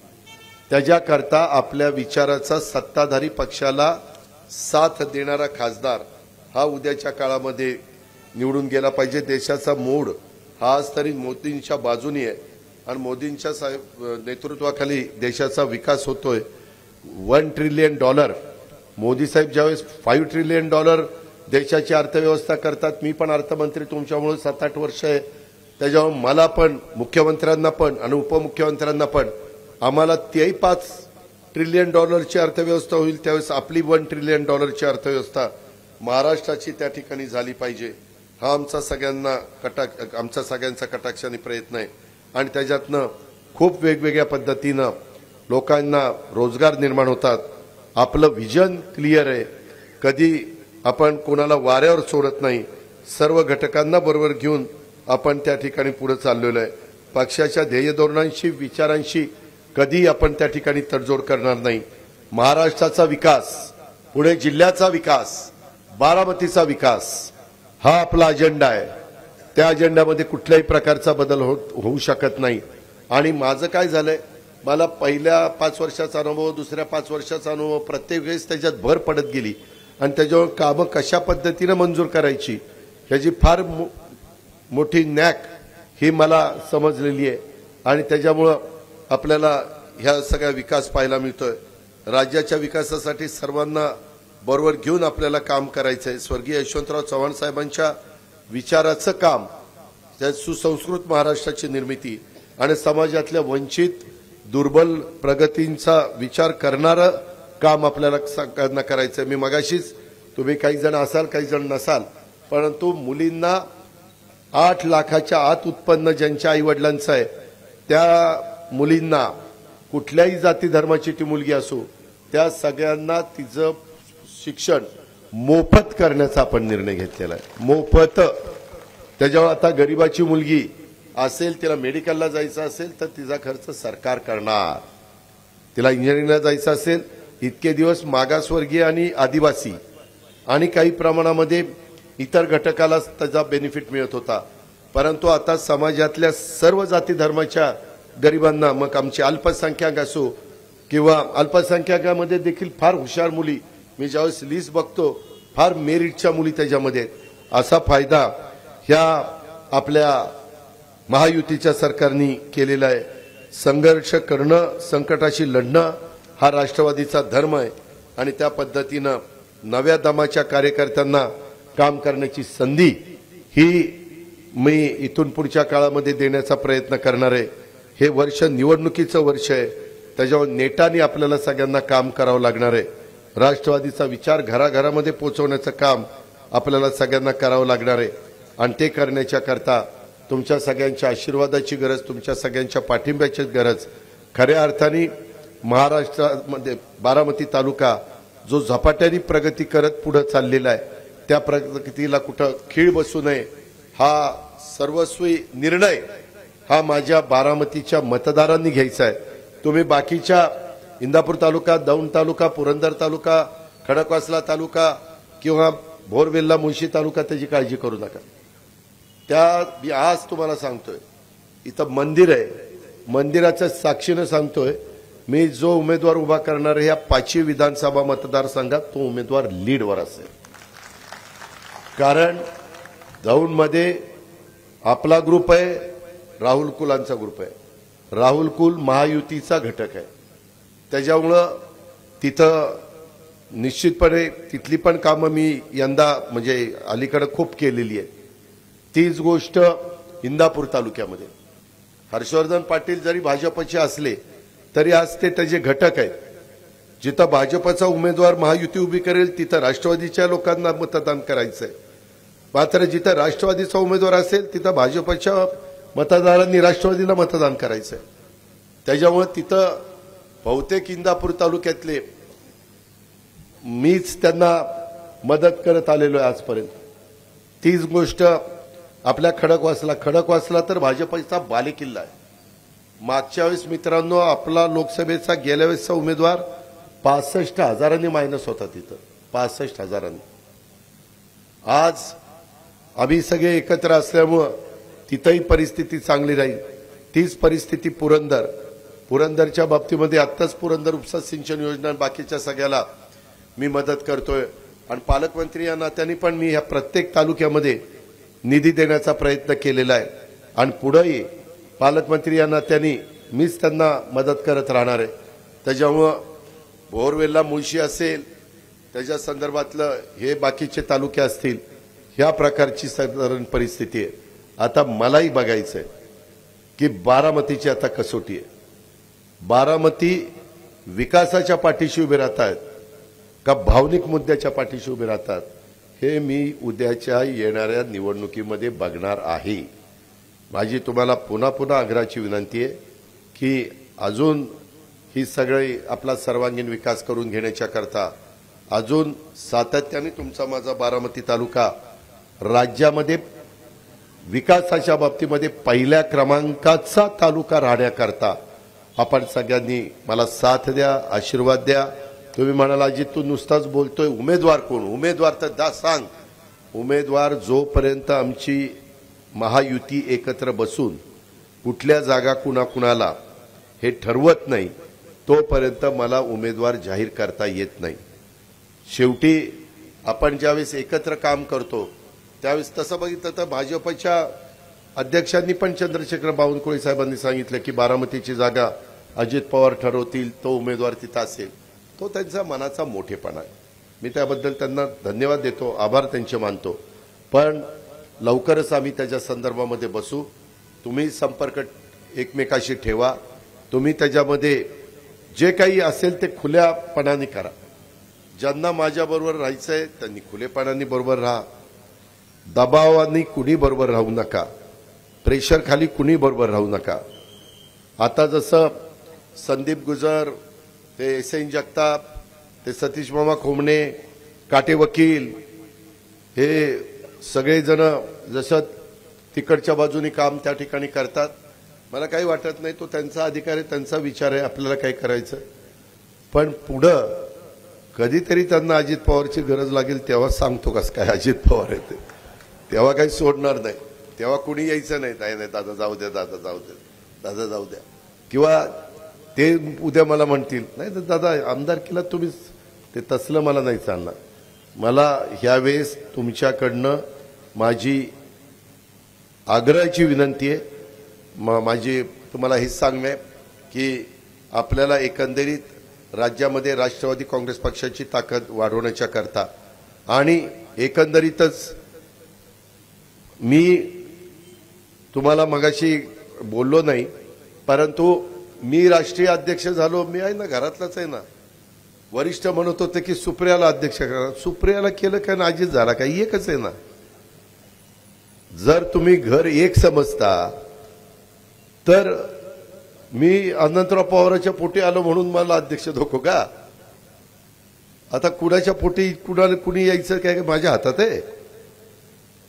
त्याच्याकरता आपल्या विचाराचा सत्ताधारी पक्षाला साथ देणारा खासदार हा उद्याच्या काळामध्ये निवडून गेला पाहिजे. देशाचा मोड हा आज तरी मोदींच्या बाजूनी आहे आणि मोदींच्या नेतृत्वाखाली देशाचा विकास होतोय. $1 ट्रिलियन. मोदी साहेब ज्यावेळेस $5 ट्रिलियन देशाची अर्थव्यवस्था करतात. मी पण अर्थमंत्री तुमच्यामुळे 7-8 वर्ष आहे. त्याच्यामुळे मला पण, मुख्यमंत्र्यांना पण आणि उपमुख्यमंत्र्यांना पण, आम्हाला तेही $5 ट्रिलियन अर्थव्यवस्था होईल त्यावेळेस आपली $1 ट्रिलियन अर्थव्यवस्था महाराष्ट्राची त्या ठिकाणी झाली पाहिजे. हा आमचा सगळ्यांचा कटाक्षाने प्रयत्न आहे. आणि त्याच्यातनं खूप वेगवेगळ्या पद्धतीनं लोकांना रोजगार निर्माण होतात. आपलं विजन क्लिअर आहे. कधी आपण कोणाला वाऱ्यावर सोडत नाही. सर्व घटकांना बरोबर घेऊन आपण त्या ठिकाणी पुढे चाललेलो आहे. पक्षाच्या ध्येय धोरणांशी, विचारांशी कधी आपण त्या ठिकाणी तडजोड करणार नाही. महाराष्ट्राचा विकास, पुणे जिल्ह्याचा विकास, बारामतीचा विकास हा आपला अजेंडा आहे. त्या अजेंड्यामध्ये कुठल्याही प्रकारचा बदल होऊ शकत नाही. आणि माझं काय झालंय, मला पहिल्या 5 वर्षाचा अनुभव, दुसऱ्या 5 वर्षाचा अनुभव, प्रत्येक वेळेस त्याच्यात भर पडत गेली आणि त्याच्यावर कामं कशा पद्धतीनं मंजूर करायची ह्याची फार मोठी नॅक ही मला समजलेली आहे. आणि त्याच्यामुळं आपल्याला ह्या सगळ्या विकास पाहायला मिळतोय. राज्याच्या विकासासाठी सर्वांना बरोबर घेऊन आपल्याला काम करायचं आहे. स्वर्गीय यशवंतराव चव्हाण साहेबांच्या विचाराचं काम, त्या सुसंस्कृत महाराष्ट्राची निर्मिती आणि समाजातल्या वंचित, दुर्बल, प्रगतींचा विचार करणारं काम आपल्याला सगळ्यांना करायचं आहे. मी मगाशीच, तुम्ही काही जण असाल काही जण नसाल, परंतु मुलींना 8 लाखाच्या आत उत्पन्न ज्यांच्या आईवडिलांचं आहे त्या मुलींना, कुठल्याही जाती धर्माची ती मुलगी असो, त्या सगळ्यांना तिचं शिक्षण मोफत करण्याचा आपण निर्णय घेतलेला आहे. मोफत. त्याच्यावर आता गरिबाची मुलगी असेल, तिला मेडिकलला जायचं असेल तर तिचा खर्च सरकार करणार. तिला इंजिनिअरिंगला जायचं असेल, इतके दिवस मागासवर्गीय आणि आदिवासी आणि काही प्रमाणामध्ये इतर घटकाला त्याचा बेनिफिट मिळत होता. परंतु आता समाजातल्या सर्व जाती धर्माच्या गरिबांना, मग आमचे अल्पसंख्याक असो किंवा अल्पसंख्याकामध्ये देखील फार हुशार मुली, मी ज्यावेळेस लिस्ट बघतो फार मेरिटच्या मुली त्याच्यामध्ये, असा फायदा ह्या आपल्या महायुतीच्या सरकारने केलेला आहे. संघर्ष करणं, संकटाशी लढणं हा राष्ट्रवादीचा धर्म आहे. आणि त्या पद्धतीनं नव्या दमाच्या कार्यकर्त्यांना काम करण्याची संधी ही मी इथून पुढच्या काळामध्ये देण्याचा प्रयत्न करणार आहे. हे वर्ष निवडणुकीचं वर्ष आहे. त्याच्यावर नेटाने आपल्याला सगळ्यांना काम करावं लागणार आहे. राष्ट्रवादीचा विचार घराघरामध्ये पोहोचवण्याचं काम आपल्याला सगळ्यांना करावं लागणार आहे. आणि ते करण्याच्या करता तुमच्या सगळ्यांच्या आशीर्वादाची गरज, तुमच्या सगळ्यांच्या पाठिंब्याची गरज. खऱ्या अर्थाने महाराष्ट्रामध्ये बारामती तालुका जो झपाट्याने प्रगती करत पुढे चाललेला आहे, त्या प्रगतीला कुठं खीळ बसू नये हा सर्वस्वी निर्णय हा माझ्या बारामतीच्या मतदारांनी घ्यायचा आहे. तुम्ही बाकीच्या इंदापूर तालुका, दौंड तालुका, पुरंदर तालुका, खडकवासला तालुका किंवा भोरवेल्ला, मुळशी तालुका त्याची काळजी करू नका. मी आज तुम्हाला सांगतोय, इथं मंदिर आहे, मंदिराच्या साक्षीनं सांगतोय, मी जो उमेदवार उभा करणार आहे या 5 विधानसभा मतदारसंघात तो उमेदवार लीडवर असेल. कारण दौंडमध्ये आपला ग्रुप आहे, राहुल कुलांचा ग्रुप आहे. राहुल कुल महायुतीचा घटक आहे. त्याच्यामुळं तिथं निश्चितपणे तिथली पण कामं मी यंदा म्हणजे अलीकडे खूप केलेली आहे. तीच गोष्ट इंदापूर तालुक्यामध्ये हर्षवर्धन पाटील जरी भाजपचे असले तरी आज ते त्याचे घटक आहेत. जिथं भाजपचा उमेदवार महायुती उभी करेल तिथं राष्ट्रवादीच्या लोकांना मतदान करायचंय. मात्र जिथं राष्ट्रवादीचा उमेदवार असेल तिथं भाजपच्या मतदारांनी राष्ट्रवादीला मतदान करायचंय. त्याच्यामुळे तिथं बहुतेक इंदापूर तालुक्यातले मीच त्यांना मदत करत आलेलो आहे आजपर्यंत. तीच गोष्ट आपल्या खडकवासला तर भाजपचा बालेकिल्ला आहे. मागच्या वेळेस मित्रांनो आपला लोकसभेचा गेल्या वेळेसचा उमेदवार 65,000 मायनस होता तिथं, 65,000. आज आम्ही सगळे एकत्र असल्यामुळं तिथंही परिस्थिती चांगली राहील. तीच परिस्थिती पुरंदरच्या बाबतीमध्ये आत्ताच पुरंदर उपसा सिंचन योजना बाकीच्या सगळ्याला मी मदत करतोय आणि पालकमंत्री या नात्याने पण मी ह्या प्रत्येक तालुक्यामध्ये निधी देण्याचा प्रयत्न केलेला आहे आणि पुढेही पालकमंत्री या नात्याने मीच त्यांना मदत करत राहणार आहे. त्याच्यामुळं बोरवेलला मुळशी असेल त्याच्या संदर्भातलं हे बाकीचे तालुके असतील ह्या प्रकारची साधारण परिस्थिती आहे. आता मलाही बघायचं आहे की बारामतीची आता कसोटी आहे. बारामती विकासाच्या पाठीशी उभे राहतात का भावनिक मुद्द्याच्या पाठीशी उभे राहतात हे मी उद्याच्या येणाऱ्या निवडणुकीमध्ये बघणार आहे. माझी तुम्हाला पुन्हा पुन्हा आग्रहाची विनंती आहे की अजून ही सगळी आपला सर्वांगीण विकास करून घेण्याच्या करता अजून सातत्याने तुमचा माझा बारामती तालुका राज्यामध्ये विकासाच्या बाबतीमध्ये पहिल्या क्रमांकाचा तालुका राहण्याकरता आपण सगळ्यांनी मला साथ द्या, आशीर्वाद द्या. तुम्ही म्हणाला अजित तू नुसताच बोलतोय, उमेदवार कोण? उमेदवार तर सांग. उमेदवार जोपर्यंत आमची महायुती एकत्र बसून कुठल्या जागा कुणाकुणाला हे ठरवत नाही तोपर्यंत मला उमेदवार जाहीर करता येत नाही. शेवटी आपण ज्यावेळेस एकत्र काम करतो त्यावेळेस तसं बघितलं तर भाजपच्या अध्यक्षांनी पण चंद्रशेखर बावनकुळे साहेबांनी सांगितलं की बारामतीची जागा अजित पवार ठरवतील, तो उमेदवार तिथं असेल. तो त्यांचा मनाचा मोठेपणा आहे. मी त्याबद्दल त्यांना धन्यवाद देतो, आभार त्यांचे मानतो. पण लवकरच आम्ही त्याच्या संदर्भामध्ये बसू. तुम्ही संपर्क एकमेकाशी ठेवा. तुम्ही त्याच्यामध्ये जे काही असेल ते खुल्यापणाने करा. ज्यांना माझ्याबरोबर राहायचंय त्यांनी खुलेपणाने बरोबर राहा. दबावाने कुणी बरोबर राहू नका. प्रेशर खाली कुणी बरोबर राहू नका. आता जसं संदीप गुजर, ते एस.एन. जगताप, ते सतीश मामा खोमणे, काटे वकील हे सगळेजण जसं तिकडच्या बाजूनी काम त्या ठिकाणी करतात. मला काही वाटत नाही, तो त्यांचा अधिकार आहे, त्यांचा विचार आहे, आपल्याला काय करायचं. पण पुढं कधीतरी त्यांना अजित पवारची गरज लागेल तेव्हा सांगतो कसं काय अजित पवार आहे ते. तेव्हा काही सोडणार नाही. तेव्हा कुणी यायचं नाही, नाही दादा जाऊ द्या, दादा जाऊ द्या, दादा जाऊ द्या. किंवा ते उद्या मला म्हणतील नाही तर दादा आमदारकीला तुम्ही ते तसलं मला नाही चालणार. मला ह्यावेळेस तुमच्याकडनं माझी आग्रहाची विनंती आहे. माझी तुम्हाला हेच सांगणे की आपल्याला एकंदरीत राज्यामध्ये राष्ट्रवादी काँग्रेस पक्षाची ताकद वाढवण्याच्या करता आणि एकंदरीतच मी तुम्हाला मगाशी बोललो नाही परंतु मी राष्ट्रीय अध्यक्ष झालो. मी आहे ना, घरातलाच आहे ना. वरिष्ठ म्हणत होते की सुप्रियाला अध्यक्ष करा. सुप्रियाला केलं काय ना अजित झाला काय? एकच आहे ना. जर तुम्ही घर एक समजता तर मी अनंतराव पवारांच्या पोटी आलो म्हणून मला अध्यक्ष धोको का? आता कुणाच्या पोटी कुणी यायचं काय माझ्या हातात आहे.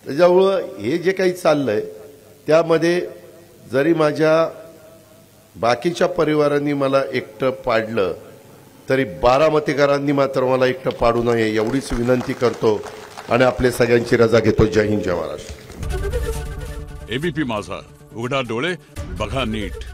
त्याच्यामुळं हे जे काही चाललंय त्यामध्ये जरी माझ्या बाकीच्या परिवारांनी मला एकटं पाडलं तरी बारामतीकरांनी मात्र मला एकटं पाडू नये एवढीच विनंती करतो आणि आपले सगळ्यांची रजा घेतो. जय हिंद, जय महाराष्ट्र. एबीपी माझा, उघडा डोळे बघा नीट.